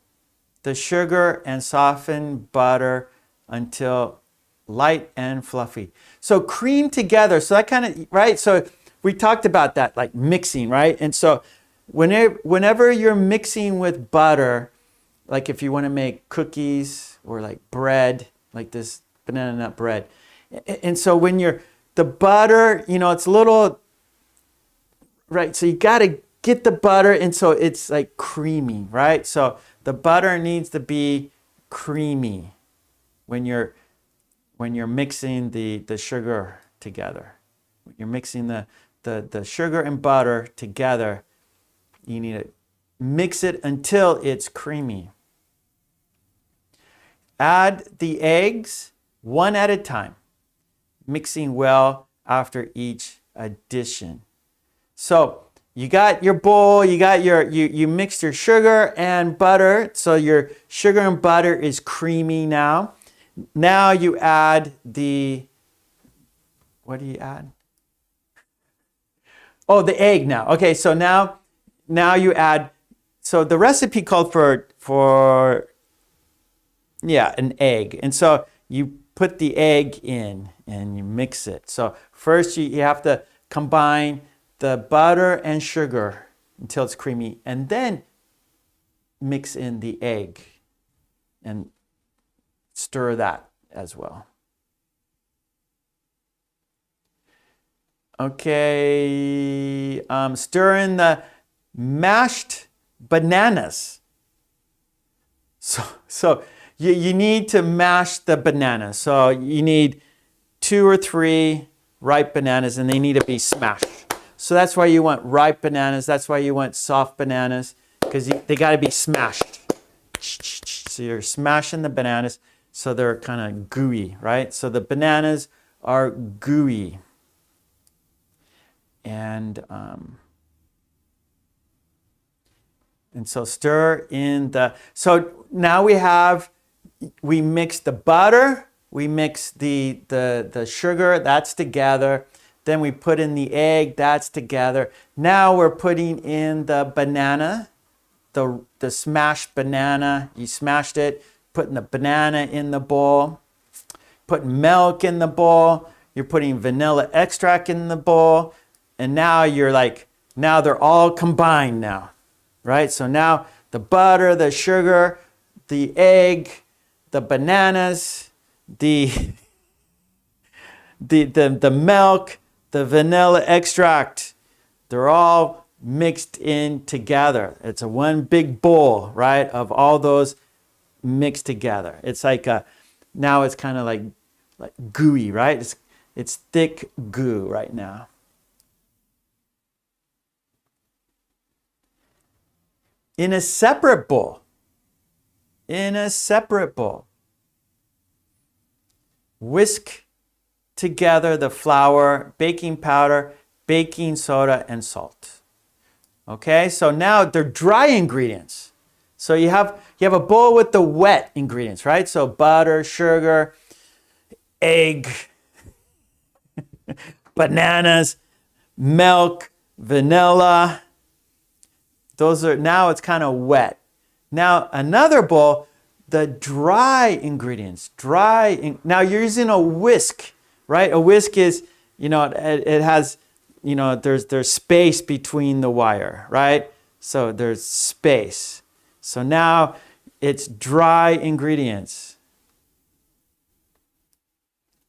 the sugar and softened butter until light and fluffy. So cream together, so that kind of, right? So we talked about that, like mixing, right? And so whenever you're mixing with butter, like if you want to make cookies or like bread, like this banana nut bread. And so when the butter, it's a little, right? So you got to get the butter, and so it's like creamy, right? So the butter needs to be creamy when you're mixing the sugar together. When you're mixing the sugar and butter together, you need to mix it until it's creamy. Add the eggs one at a time, mixing well after each addition. So you got your bowl, you mixed your sugar and butter, so your sugar and butter is creamy now. Now you add what do you add? Oh, the egg now. Okay, so now you add, so the recipe called for an egg. And so you put the egg in and you mix it. So first you have to combine the butter and sugar until it's creamy, and then mix in the egg and stir that as well. Okay, stir in the mashed bananas. So you need to mash the bananas. So you need 2 or 3 ripe bananas, and they need to be smashed. So that's why you want ripe bananas. That's why you want soft bananas, because they got to be smashed. So you're smashing the bananas so they're kind of gooey, right? So the bananas are gooey. And so stir in so now we mix the butter, we mix the sugar, that's together. Then we put in the egg, that's together. Now we're putting in the banana, the smashed banana. You smashed it, putting the banana in the bowl, putting milk in the bowl, you're putting vanilla extract in the bowl, and now now they're all combined now, right? So now the butter, the sugar, the egg, the bananas, the milk, the vanilla extract, they're all mixed in together. It's one big bowl, right, of all those mixed together. It's like now it's kind of like gooey, right? It's thick goo right now. In a separate bowl, whisk together the flour, baking powder, baking soda, and salt. Okay, so now they're dry ingredients. So you have a bowl with the wet ingredients, right? So butter, sugar, egg, bananas, milk, vanilla. Now it's kind of wet. Now another bowl, the dry ingredients. Now you're using a whisk, right? A whisk is, it has, there's space between the wire, right? So there's space. So now it's dry ingredients.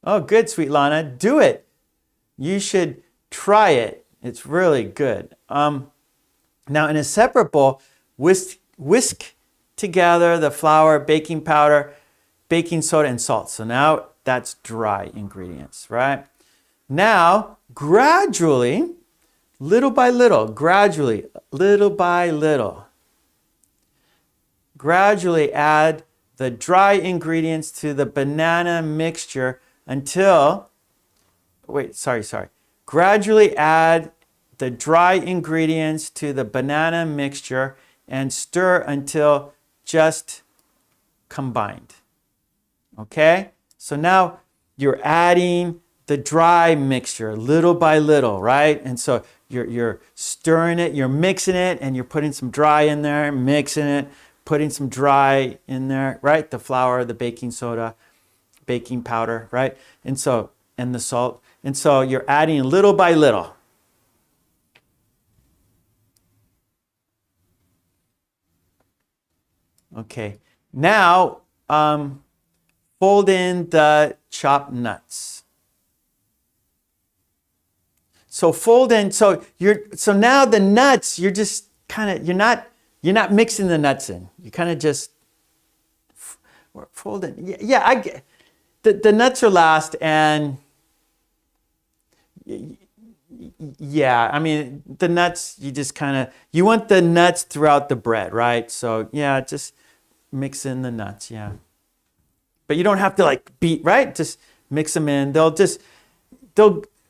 Oh, good, sweet Lana. Do it. You should try it. It's really good. Now in a separate bowl, whisk together the flour, baking powder, baking soda, and salt. So now that's dry ingredients, right? Now, gradually, little by little, gradually add the dry ingredients to the banana mixture until, gradually add the dry ingredients to the banana mixture and stir until just combined. Okay? So now you're adding the dry mixture little by little, right? And so you're stirring it, you're mixing it, and you're putting some dry in there, mixing it, putting some dry in there, right? The flour, the baking soda, baking powder, right? And the salt. And so you're adding little by little. Okay. Now, fold in the chopped nuts. So fold in, so now the nuts, you're just kind of, you're not mixing the nuts in. You kind of just fold in. Yeah, I get the nuts are last, and yeah, I mean, the nuts, you just kind of, you want the nuts throughout the bread, right? So yeah, just mix in the nuts, yeah. But you don't have to like beat, right? Just mix them in. They'll,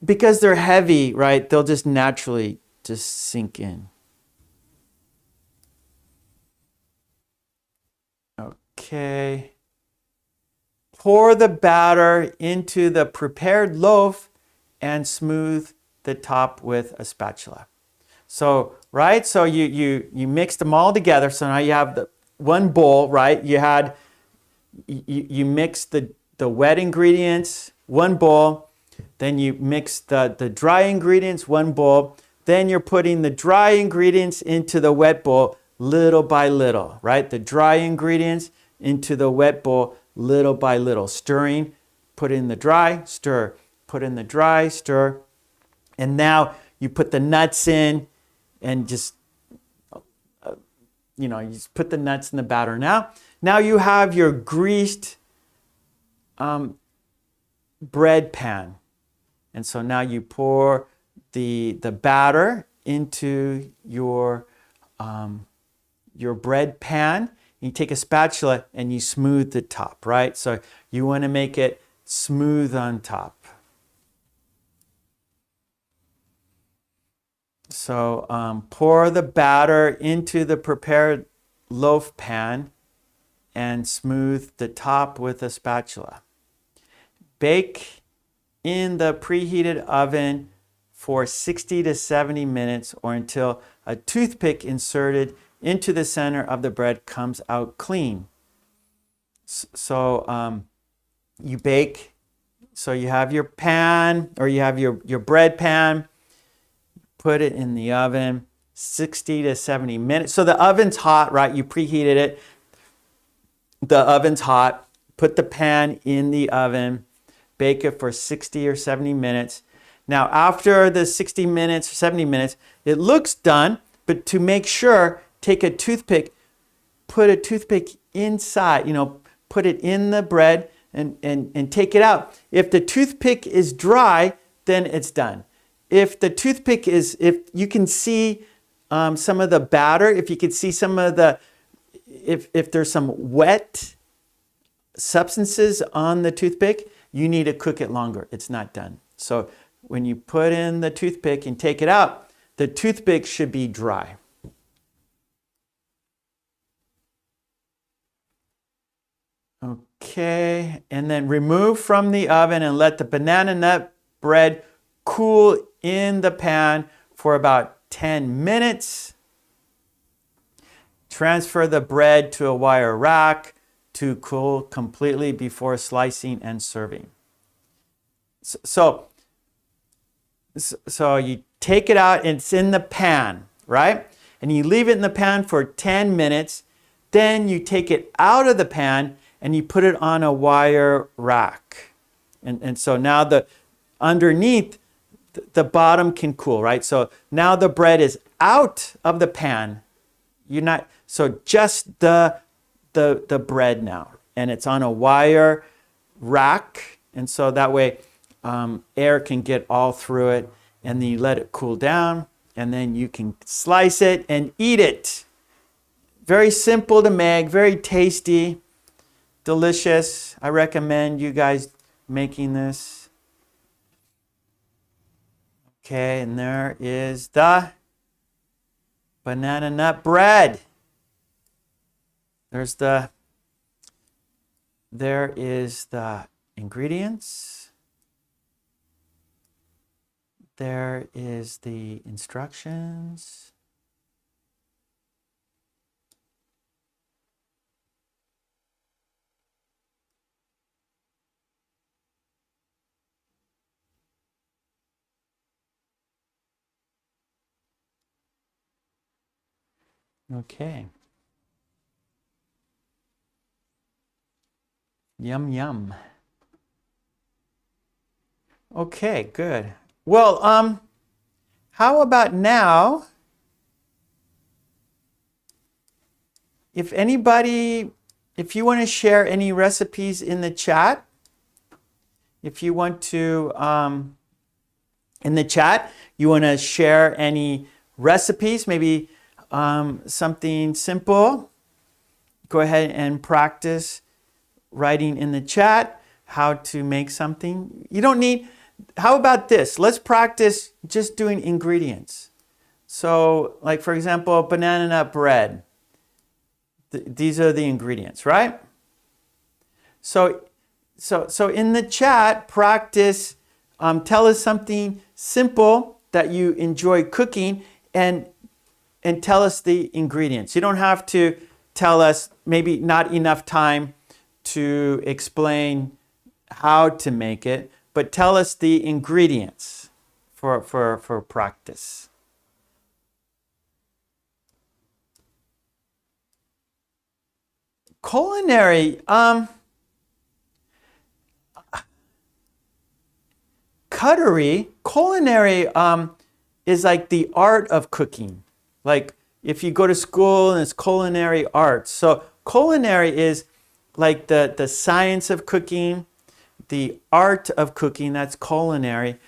because they're heavy, right? They'll just naturally just sink in. Okay. Pour the batter into the prepared loaf and smooth the top with a spatula. So, right? So you mixed them all together. So now you have the one bowl, right? You mix the wet ingredients, one bowl. Then you mix the dry ingredients, one bowl. Then you're putting the dry ingredients into the wet bowl little by little, right? The dry ingredients into the wet bowl little by little. Stirring, put in the dry, stir. Put in the dry, stir. And now you put the nuts in and just, you just put the nuts in the batter. Now you have your greased bread pan. And so now you pour the batter into your bread pan. You take a spatula and you smooth the top, right? So you want to make it smooth on top. So pour the batter into the prepared loaf pan and smooth the top with a spatula. Bake in the preheated oven for 60 to 70 minutes or until a toothpick inserted into the center of the bread comes out clean. So you bake, so you have your pan or you have your bread pan, put it in the oven 60 to 70 minutes. So the oven's hot, right? You preheated it. The oven's hot. Put the pan in the oven. Bake it for 60 or 70 minutes. Now, after the 60 minutes or 70 minutes, it looks done, but to make sure, take a toothpick, put a toothpick inside, put it in the bread and take it out. If the toothpick is dry, then it's done. If the toothpick if you can see some of the batter, if you can see some of if there's some wet substances on the toothpick, you need to cook it longer. It's not done. So when you put in the toothpick and take it out, the toothpick should be dry. Okay, and then remove from the oven and let the banana nut bread cool in the pan for about 10 minutes. Transfer the bread to a wire rack to cool completely before slicing and serving. So you take it out and it's in the pan, right? And you leave it in the pan for 10 minutes. Then you take it out of the pan and you put it on a wire rack. And so now underneath, the bottom can cool, right? So now the bread is out of the pan. So just the bread now. And it's on a wire rack. And so that way air can get all through it. And then you let it cool down. And then you can slice it and eat it. Very simple to make, very tasty, delicious. I recommend you guys making this. Okay, and there is the banana nut bread. There is the ingredients. There is the instructions. Okay. Yum, yum. Okay, good. Well, how about now, if you want to share any recipes in the chat, if you want to, in the chat, you want to share any recipes, maybe something simple, go ahead and practice writing in the chat how to make something. You don't need, how about this? Let's practice just doing ingredients. So, like for example, banana nut bread. These are the ingredients, right? So in the chat, practice, tell us something simple that you enjoy cooking and tell us the ingredients. You don't have to tell us, maybe not enough time to explain how to make it, but tell us the ingredients for practice. Culinary, culinary is like the art of cooking. Like if you go to school and it's culinary arts. So culinary is like the science of cooking, the art of cooking, that's culinary.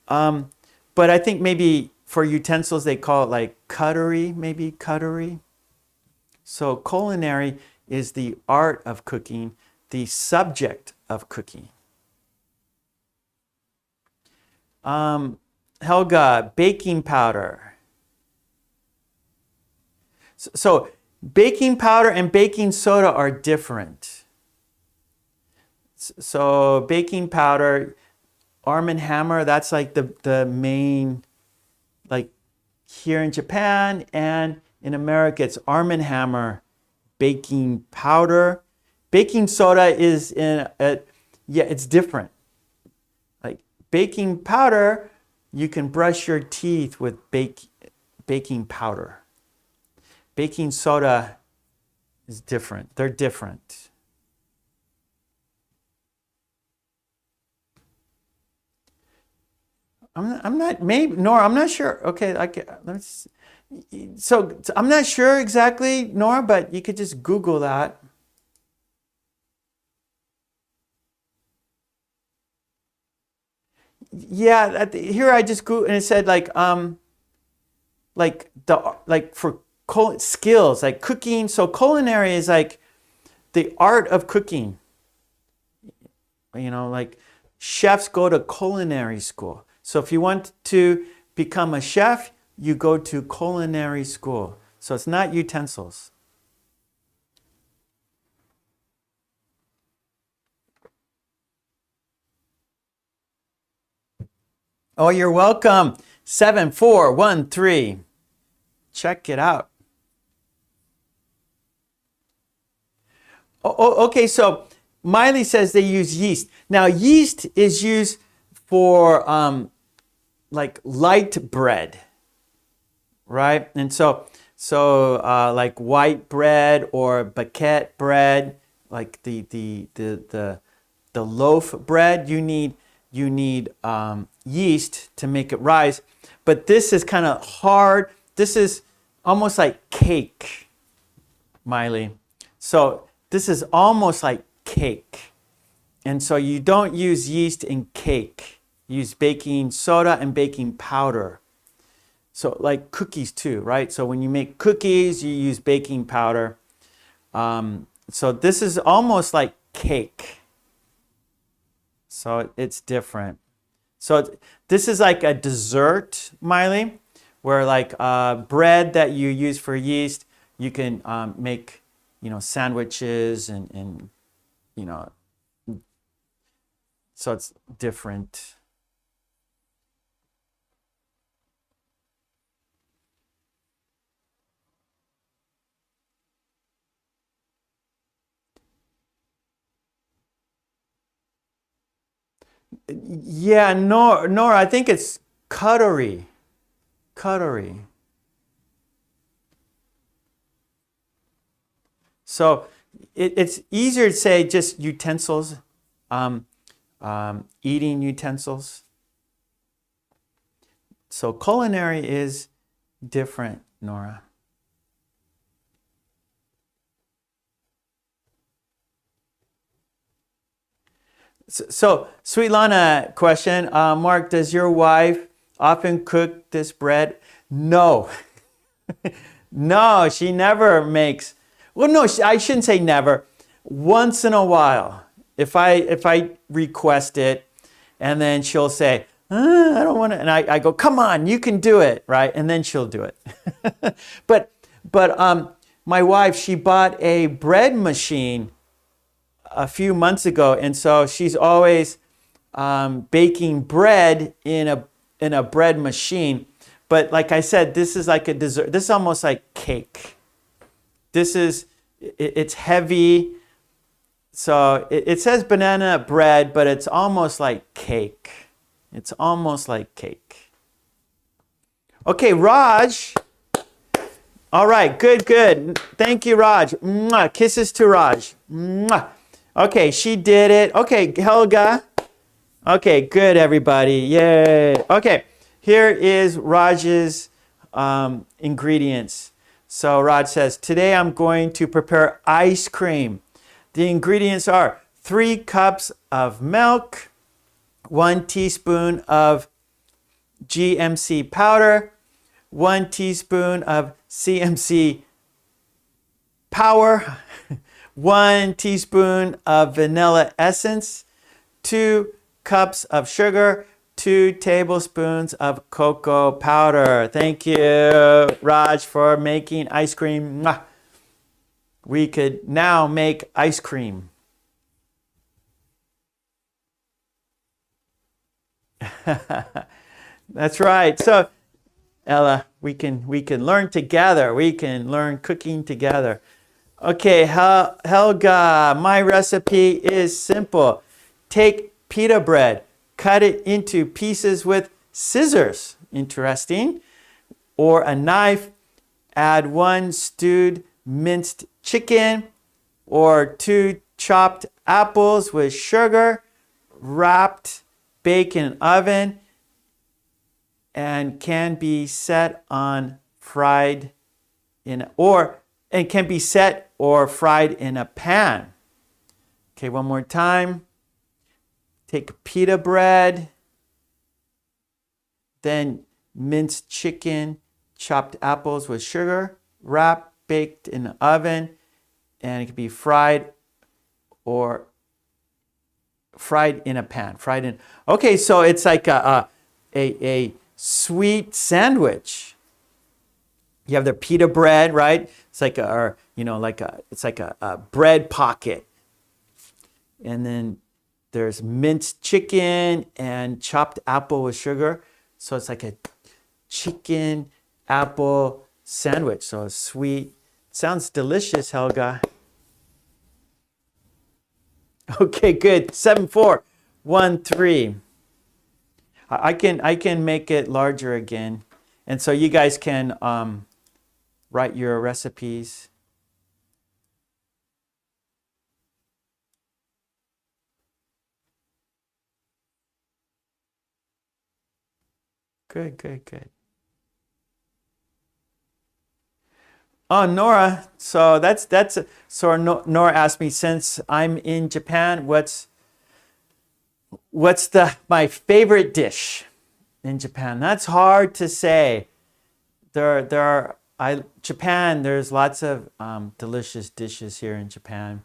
But I think maybe for utensils they call it like cutlery, maybe cutlery. So culinary is the art of cooking, the subject of cooking. Helga, baking powder. So baking powder and baking soda are different. So baking powder, Arm & Hammer, that's like the main, like here in Japan and in America, it's Arm & Hammer baking powder. Baking soda is it's different. Like baking powder, you can brush your teeth with baking powder. Baking soda is different. They're different. I'm not, maybe, Nora, I'm not sure. Okay, let's, so I'm not sure exactly, Nora, but you could just Google that. Yeah, here I just Googled and it said like for skills, like cooking. So culinary is like the art of cooking. You know, like chefs go to culinary school. So if you want to become a chef, you go to culinary school. So it's not utensils. Oh, you're welcome. 7413. Check it out. Oh, okay, so Miley says they use yeast. Now, yeast is used for like light bread, right? And so like white bread or baguette bread, like the loaf bread, you need yeast to make it rise. But this is kind of hard. This is almost like cake, Miley. So this is almost like cake. And so you don't use yeast in cake. You use baking soda and baking powder. So like cookies too, right? So when you make cookies, you use baking powder. So this is almost like cake. So it's different. So this is like a dessert, Miley, where like bread that you use for yeast, you can make, sandwiches and, you know, so it's different. Yeah, Nora, I think it's cutlery. Cutlery. So it's easier to say just utensils, um, eating utensils. So culinary is different, Nora. So Sweet Lana question, Mark, does your wife often cook this bread? No. No, she never makes. Well, no, I shouldn't say never. Once in a while, if I request it, and then she'll say, I don't want to, and I go, come on, you can do it, right? And then she'll do it. but my wife, she bought a bread machine a few months ago, and so she's always baking bread in a bread machine. But like I said, this is like a dessert. This is almost like cake. It's heavy. So it says banana bread, but it's almost like cake. It's almost like cake. Okay, Raj. All right, good. Thank you, Raj. Mwah. Kisses to Raj. Mwah. Okay, she did it. Okay, Helga. Okay, good, everybody. Yay. Okay, here is Raj's ingredients. So Raj says, today I'm going to prepare ice cream. The ingredients are 3 cups of milk, 1 teaspoon of GMC powder, 1 teaspoon of CMC power, 1 teaspoon of vanilla essence, 2 cups of sugar, 2 tablespoons of cocoa powder. Thank you, Raj, for making ice cream. Mwah. We could now make ice cream. That's right. So, Ella, we can learn together. We can learn cooking together. Okay, Helga, my recipe is simple. Take pita bread, cut it into pieces with scissors. Interesting. Or a knife. Add 1 stewed minced chicken or 2 chopped apples with sugar, wrapped, bake in an oven, and can be set on fried in and can be set or fried in a pan. Okay, one more time. Take pita bread, then minced chicken, chopped apples with sugar, wrap, baked in the oven, and it can be fried or fried in a pan. Okay, so it's like a sweet sandwich. You have the pita bread, right? It's like it's like a bread pocket. And then there's minced chicken and chopped apple with sugar. So it's like a chicken apple sandwich. So it's sweet. Sounds delicious, Helga. Okay, good. 7413. I can make it larger again. And so you guys can write your recipes. Good. Oh, Nora. So Nora asked me, since I'm in Japan, what's my favorite dish in Japan? That's hard to say. Japan, there's lots of delicious dishes here in Japan.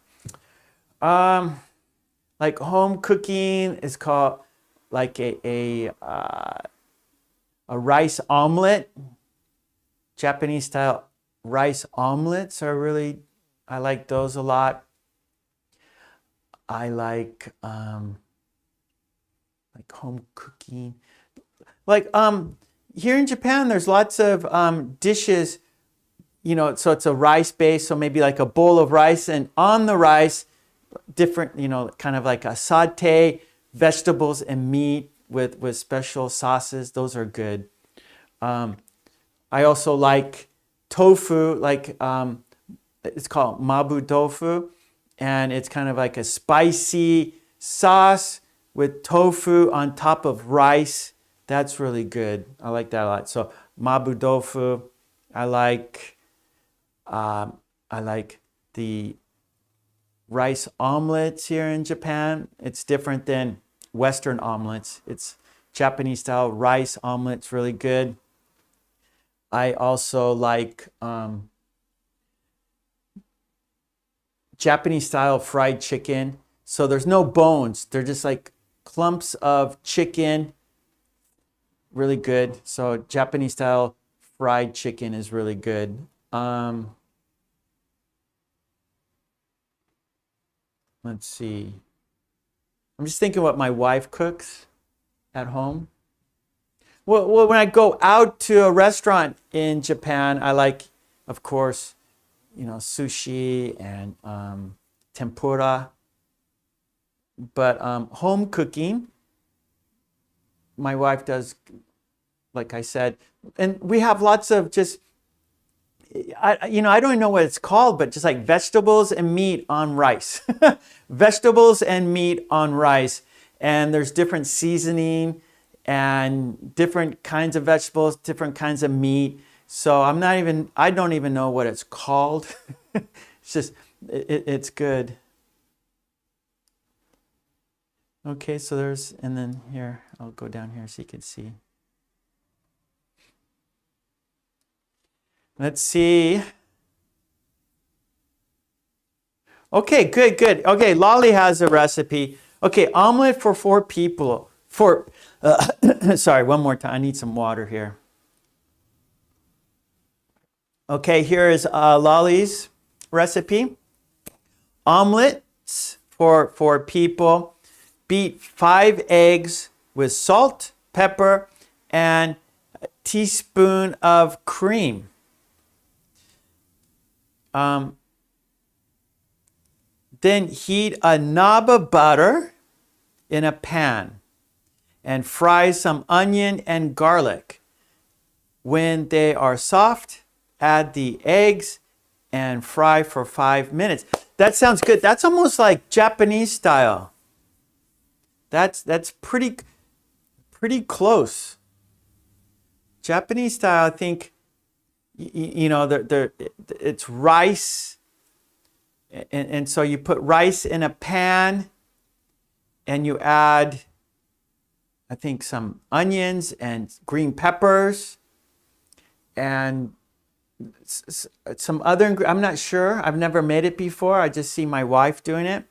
Like home cooking is called like a rice omelet. Japanese style rice omelets are really, I like those a lot. I like home cooking. Like here in Japan, there's lots of dishes, you know, so it's a rice base, so maybe like a bowl of rice, and on the rice, different, you know, kind of like a saute, vegetables and meat with special sauces. Those are good. I also like tofu, like it's called mabu tofu, and it's kind of like a spicy sauce with tofu on top of rice. That's really good. I like that a lot. So mabu tofu. I like the rice omelets here in Japan. It's different than Western omelets. It's Japanese style rice omelets, really good. I also like Japanese style fried chicken. So there's no bones. They're just like clumps of chicken. Really good. So Japanese style fried chicken is really good. Let's see. I'm just thinking what my wife cooks at home. Well, when I go out to a restaurant in Japan, I like, of course, you know, sushi and tempura. But home cooking, my wife does, like I said, and we have lots of just, I don't even know what it's called, but just like vegetables and meat on rice. Vegetables and meat on rice. And there's different seasoning and different kinds of vegetables, different kinds of meat. So I don't even know what it's called. It's just, it's good. Okay, so and then here, I'll go down here so you can see. Let's see. Okay, good. Okay, Lolly has a recipe. Okay, omelet for 4 people. Sorry, one more time. I need some water here. Okay, here is Lolly's recipe. Omelets for 4 people. Beat 5 eggs with salt, pepper, and a teaspoon of cream. Then heat a knob of butter in a pan and fry some onion and garlic. When they are soft, add the eggs and fry for 5 minutes. That sounds good. That's almost like Japanese style. That's pretty close. Japanese style, I think, you know, it's rice. And so you put rice in a pan and you add, I think, some onions and green peppers and some other, I'm not sure. I've never made it before. I just see my wife doing it.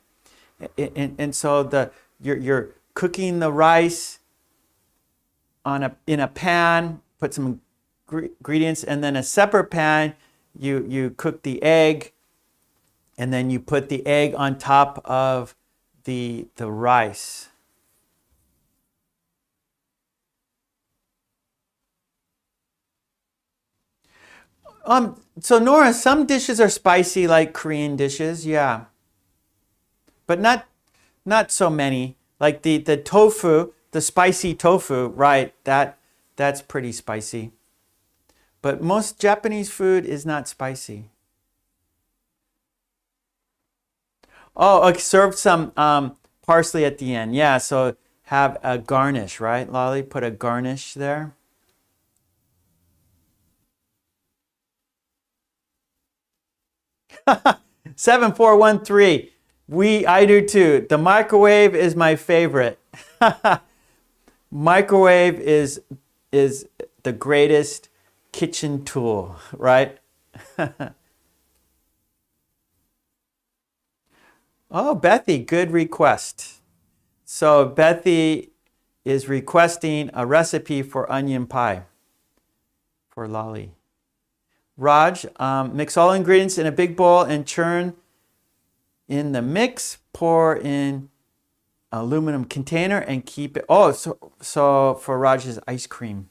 And so you're cooking the rice in a pan, put some ingredients, and then a separate pan, you cook the egg. And then you put the egg on top of the rice. So Nora, some dishes are spicy, like Korean dishes, yeah. But not so many. Like the tofu, the spicy tofu, right? That's pretty spicy. But most Japanese food is not spicy. Oh, okay, serve some parsley at the end. Yeah, so have a garnish, right, Lolly? Put a garnish there. Seven, 4, 1, 3. I do too. The microwave is my favorite. Microwave is the greatest kitchen tool, right? Oh, Bethy, good request. So Bethy is requesting a recipe for onion pie for Lolly. Raj, mix all ingredients in a big bowl and churn in the mix. Pour in aluminum container and keep it. Oh, so for Raj's ice cream,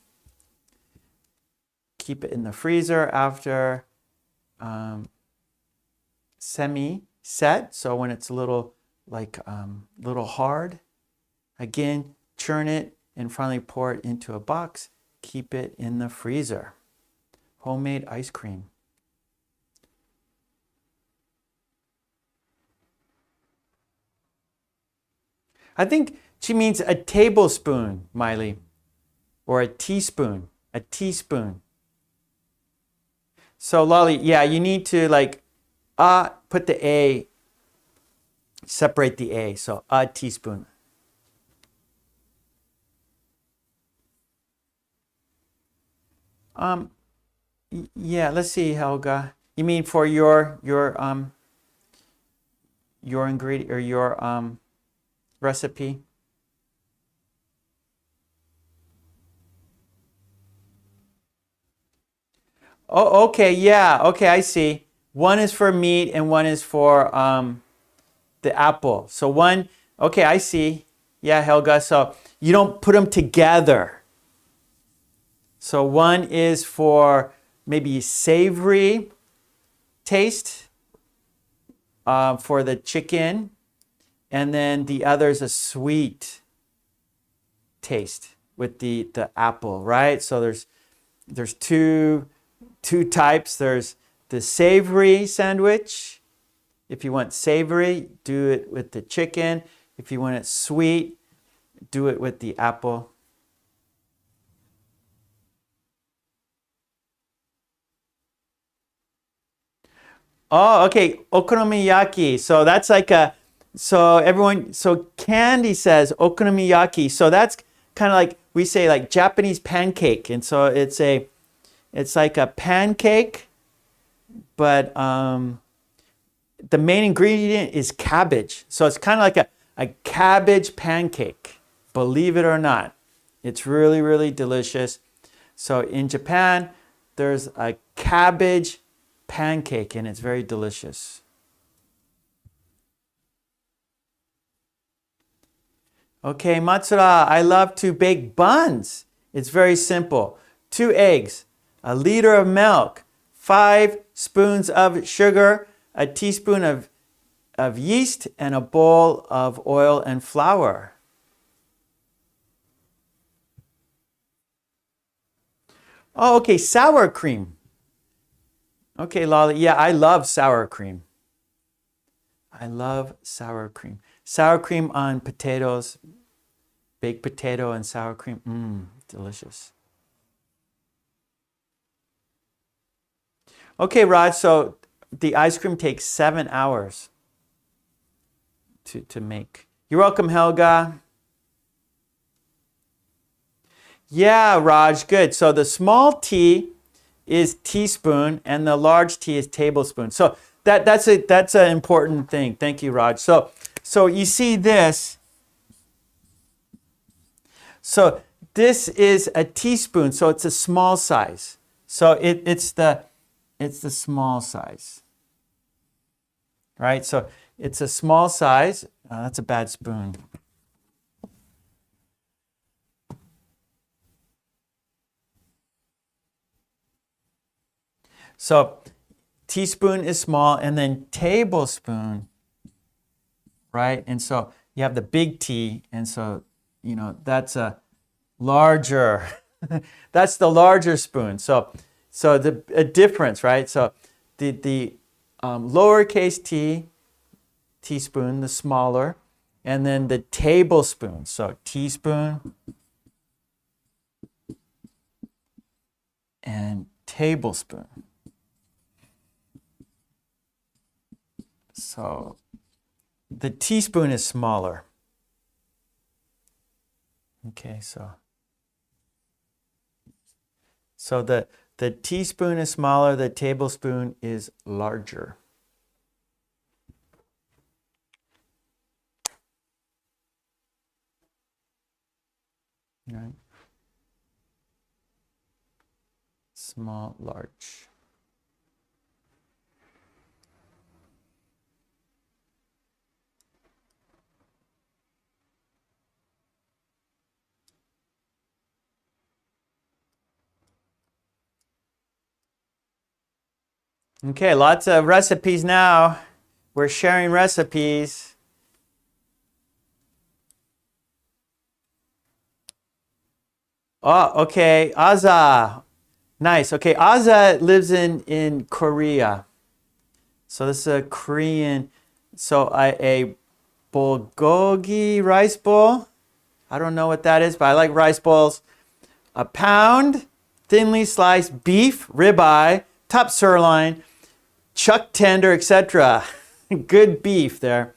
keep it in the freezer after semi-set. So when it's a little little hard, again, churn it and finally pour it into a box. Keep it in the freezer. Homemade ice cream. I think she means a tablespoon, Miley, or a teaspoon. A teaspoon. So Lolly, yeah, you need to put the A, separate the A. So a teaspoon. Yeah, let's see, Helga. You mean for your ingredient or your recipe? Oh, okay, yeah, okay, I see. One is for meat and one is for the apple. So one, okay, I see. Yeah, Helga. So you don't put them together. So one is for maybe savory taste for the chicken, and then the other is a sweet taste with the apple, right? So there's two types. There's the savory sandwich. If you want savory, do it with the chicken. If you want it sweet, do it with the apple. Oh, okay. Okonomiyaki. So that's so Candy says okonomiyaki. So that's kind of like we say like Japanese pancake. And so it's like a pancake, but the main ingredient is cabbage. So it's kind of like a cabbage pancake, believe it or not. It's really, really delicious. So in Japan, there's a cabbage pancake and it's very delicious. Okay, Matsura, I love to bake buns. It's very simple. 2 eggs, a liter of milk, 5 spoons of sugar, a teaspoon of yeast, and a bowl of oil and flour. Oh, okay, sour cream. Okay, Lolly. Yeah, I love sour cream. I love sour cream. Sour cream on potatoes, baked potato and sour cream. Delicious. Okay, Rod, so the ice cream takes 7 hours to make. You're welcome, Helga. Yeah, Raj, good. So the small t is teaspoon and the large T is tablespoon. So that's an important thing. Thank you, Raj. So you see this. So this is a teaspoon, so it's a small size. So it's the small size, right? So it's a small size. That's a bad spoon. So teaspoon is small, and then tablespoon, right? And so you have the big T, and so, that's a larger, that's the larger spoon. So a difference, right? So the lowercase t, teaspoon, the smaller, and then the tablespoon. So teaspoon and tablespoon. So the teaspoon is smaller. Okay, so the teaspoon is smaller, the tablespoon is larger. Right. Small, large. Okay, lots of recipes now. We're sharing recipes. Oh, okay. Aza. Nice. Okay, Aza lives in Korea. So this is a Korean. So a bulgogi rice bowl. I don't know what that is, but I like rice bowls. A pound thinly sliced beef, ribeye, top sirloin, chuck tender, etc. Good beef there.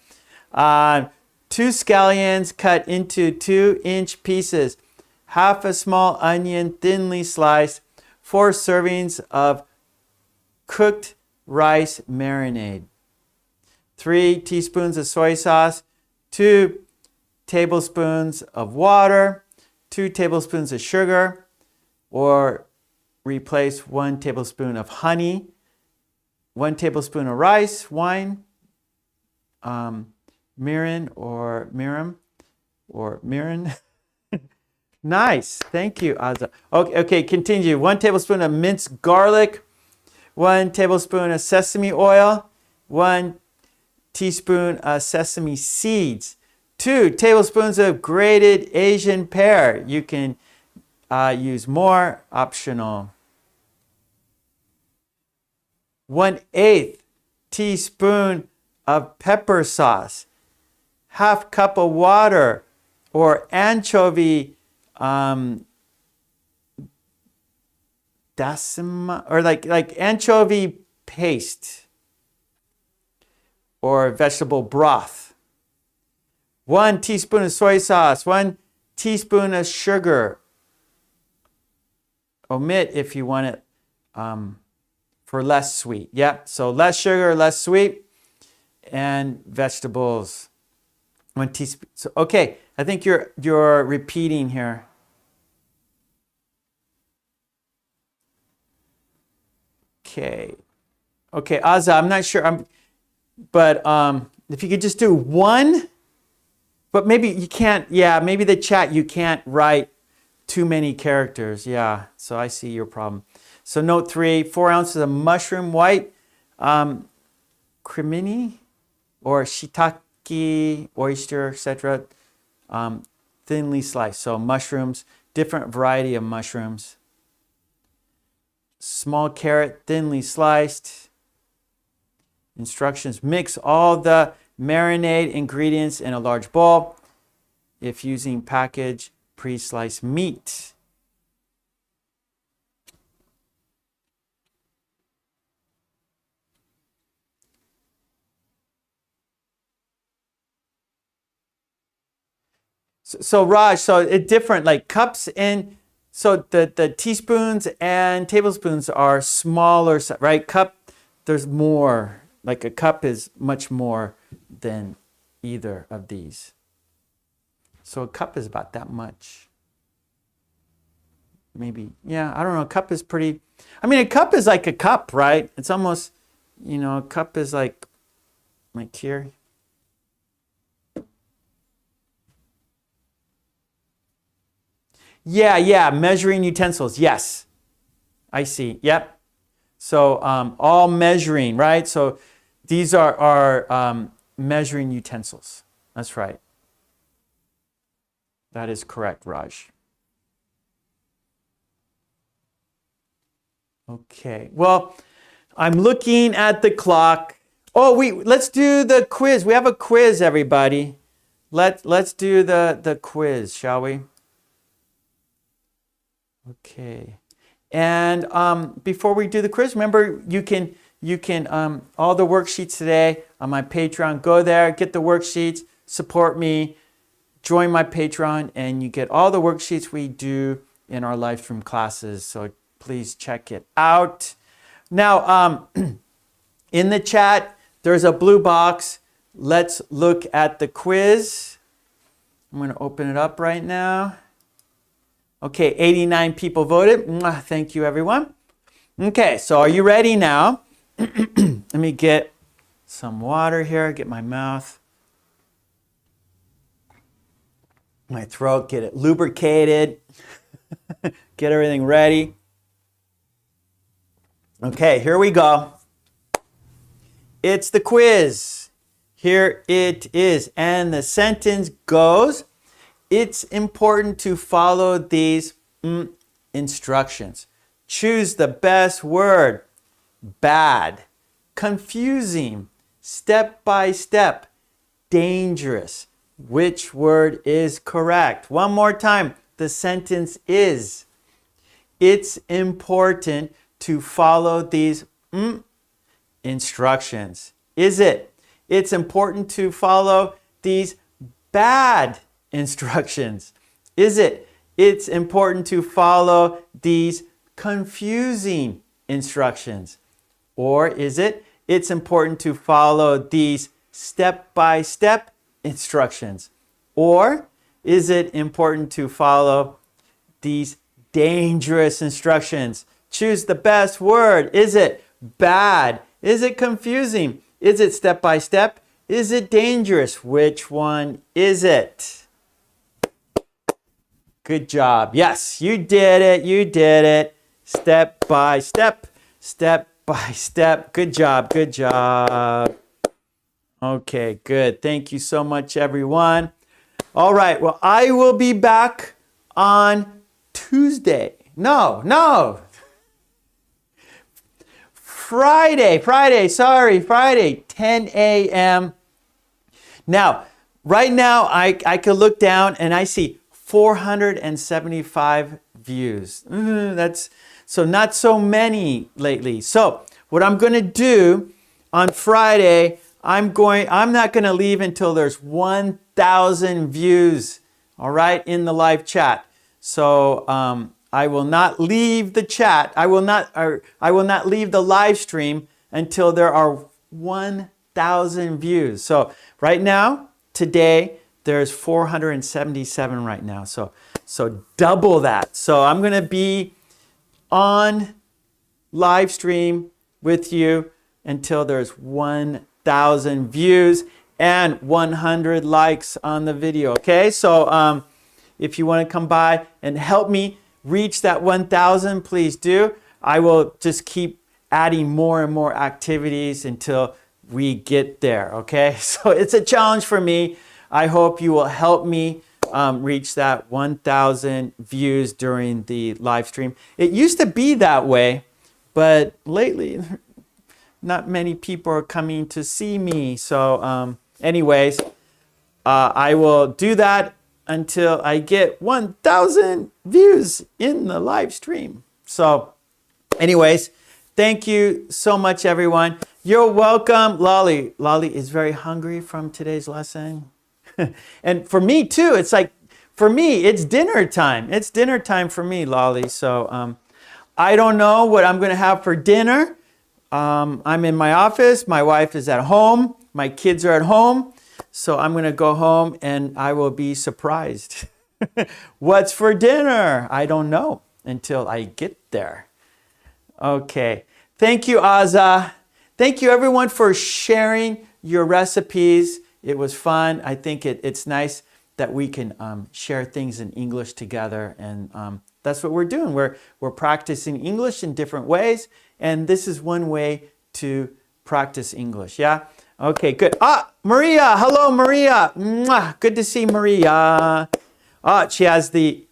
2 scallions cut into 2-inch pieces. Half a small onion thinly sliced. 4 servings of cooked rice marinade. 3 teaspoons of soy sauce. 2 tablespoons of water. 2 tablespoons of sugar. Or replace 1 tablespoon of honey. 1 tablespoon of rice, wine, mirin or mirin. Nice, thank you, Aza. Okay, continue. 1 tablespoon of minced garlic, 1 tablespoon of sesame oil, 1 teaspoon of sesame seeds, 2 tablespoons of grated Asian pear. You can use more, optional. 1/8 teaspoon of pepper sauce, half cup of water or anchovy decima, or like anchovy paste or vegetable broth. 1 teaspoon of soy sauce, 1 teaspoon of sugar. Omit if you want it for less sweet. Yep, so less sugar, less sweet, and vegetables. 1 teaspoon. So, okay, I think you're repeating here. Okay, Aza, I'm not sure. But if you could just do 1, but maybe you can't. Yeah, maybe the chat you can't write too many characters. Yeah, so I see your problem. So note 3, 4 ounces of mushroom white, cremini, or shiitake, oyster, etc. Thinly sliced. So mushrooms, different variety of mushrooms. Small carrot, thinly sliced. Instructions: mix all the marinade ingredients in a large bowl. If using packaged pre-sliced meat. So Raj, so it's different, like cups and so the teaspoons and tablespoons are smaller, right? Cup, there's more. Like a cup is much more than either of these. So a cup is about that much. Maybe, yeah, I don't know. A cup is pretty, I mean, a cup is like a cup, right? It's almost, a cup is like here. Yeah, measuring utensils. Yes, I see. Yep. So all measuring, right? So these are measuring utensils. That's right. That is correct, Raj. Okay. Well, I'm looking at the clock. Oh, let's do the quiz. We have a quiz, everybody. Let's do the quiz, shall we? Okay. And before we do the quiz, remember you can all the worksheets today on my Patreon. Go there, get the worksheets, support me, join my Patreon, and you get all the worksheets we do in our live stream classes. So please check it out. Now, in the chat, there's a blue box. Let's look at the quiz. I'm going to open it up right now. Okay, 89 people voted. Mwah, thank you, everyone. Okay, so are you ready now? Let me get some water here, get my mouth, my throat, get it lubricated, get everything ready. Okay, here we go. It's the quiz. Here it is. And the sentence goes, it's important to follow these instructions. Choose the best word. Bad, confusing, step by step, dangerous. Which word is correct? One more time. The sentence is, it's important to follow these instructions. Is it? It's important to follow these bad instructions. Is it? It's important to follow these confusing instructions. Or is it? It's important to follow these step-by-step instructions. Or is it important to follow these dangerous instructions? Choose the best word. Is it bad? Is it confusing? Is it step by step? Is it dangerous? Which one is it? Good job. Yes, you did it. You did it. Step by step. Step by step. Good job. Good job. Okay, good. Thank you so much, everyone. All right. Well, I will be back on Tuesday. No. Friday, 10 a.m. Now, right now, I could look down and I see 475 views. That's so not so many lately. So what I'm going to do on Friday, I'm not going to leave until there's 1,000 views, all right, in the live chat. So I will not leave the chat. I will not leave the live stream until there are 1,000 views. So right now, today, there's 477 right now. So double that. So I'm going to be on live stream with you until there's 1,000 views and 100 likes on the video. Okay, so if you want to come by and help me reach that 1,000, please do. I will just keep adding more and more activities until we get there. Okay, so it's a challenge for me. I hope you will help me reach that 1,000 views during the live stream. It used to be that way, but lately, not many people are coming to see me. So anyways, I will do that until I get 1,000 views in the live stream. So anyways, thank you so much, everyone. You're welcome. Lolly is very hungry from today's lesson. And for me too, it's like, for me, it's dinner time. It's dinner time for me, Lolly. So I don't know what I'm going to have for dinner. I'm in my office. My wife is at home. My kids are at home. So I'm going to go home and I will be surprised. What's for dinner? I don't know until I get there. Okay. Thank you, Aza. Thank you, everyone, for sharing your recipes. It was fun. I think it's nice that we can share things in English together. And that's what we're doing. We're practicing English in different ways. And this is one way to practice English. Yeah? Okay, good. Maria. Hello, Maria. Mwah. Good to see Maria. She has the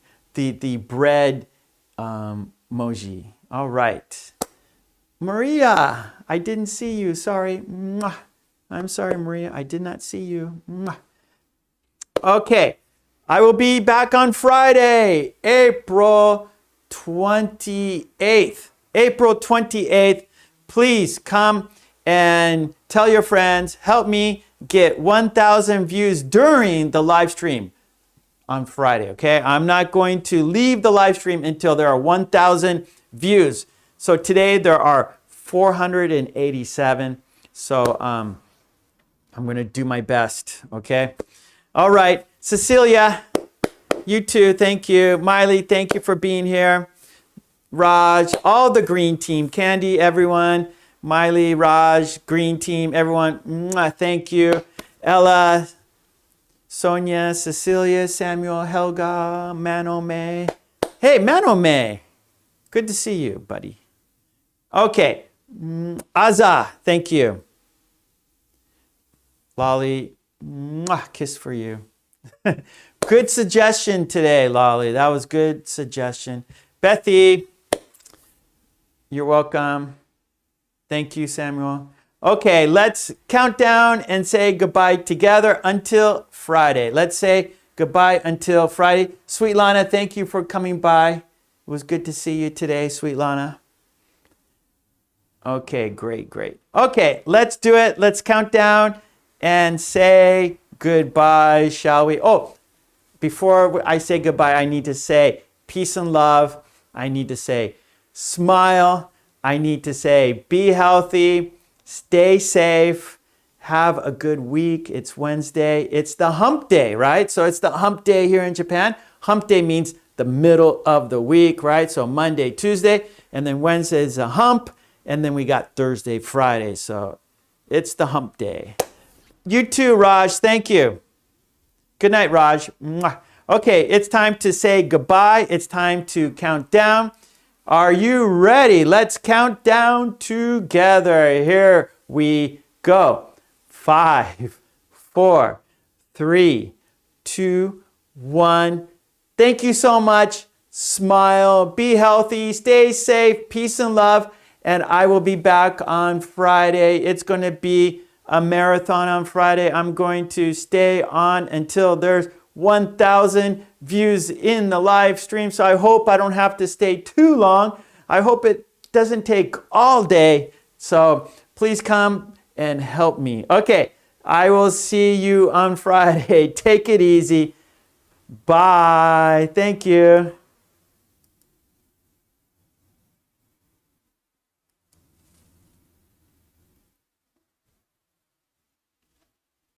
bread emoji. All right. Maria, I didn't see you. Sorry. Mwah. I'm sorry, Maria. I did not see you. Mwah. Okay. I will be back on Friday, April 28th. April 28th. Please come and tell your friends. Help me get 1,000 views during the live stream on Friday, okay? I'm not going to leave the live stream until there are 1,000 views. So today there are 487. So I'm going to do my best, okay? All right, Cecilia, you too. Thank you. Miley, thank you for being here. Raj, all the green team. Candy, everyone. Miley, Raj, green team, everyone. Mwah, thank you. Ella, Sonia, Cecilia, Samuel, Helga, Manome. Hey, Manome. Good to see you, buddy. Okay. Azza, thank you. Lolly, mwah, kiss for you. Good suggestion today, Lolly. That was good suggestion. Bethy, you're welcome. Thank you, Samuel. Okay, let's count down and say goodbye together until Friday. Let's say goodbye until Friday. Sweet Lana, thank you for coming by. It was good to see you today, Sweet Lana. Okay, great, great. Okay, let's do it. Let's count down and say goodbye, shall we? Oh, before I say goodbye, I need to say peace and love. I need to say smile. I need to say be healthy, stay safe, have a good week. It's Wednesday. It's the hump day, right? So it's the hump day here in Japan. Hump day means the middle of the week, right? So Monday, Tuesday, and then Wednesday is a hump, and then we got Thursday, Friday. So it's the hump day. You too, Raj. Thank you. Good night, Raj. Mwah. Okay, it's time to say goodbye. It's time to count down. Are you ready? Let's count down together. Here we go. 5, 4, 3, 2, 1. Thank you so much. Smile, be healthy, stay safe, peace and love. And I will be back on Friday. It's going to be a marathon on Friday. I'm going to stay on until there's 1,000 views in the live stream. So I hope I don't have to stay too long. I hope it doesn't take all day. So please come and help me. Okay, I will see you on Friday. Take it easy. Bye. Thank you.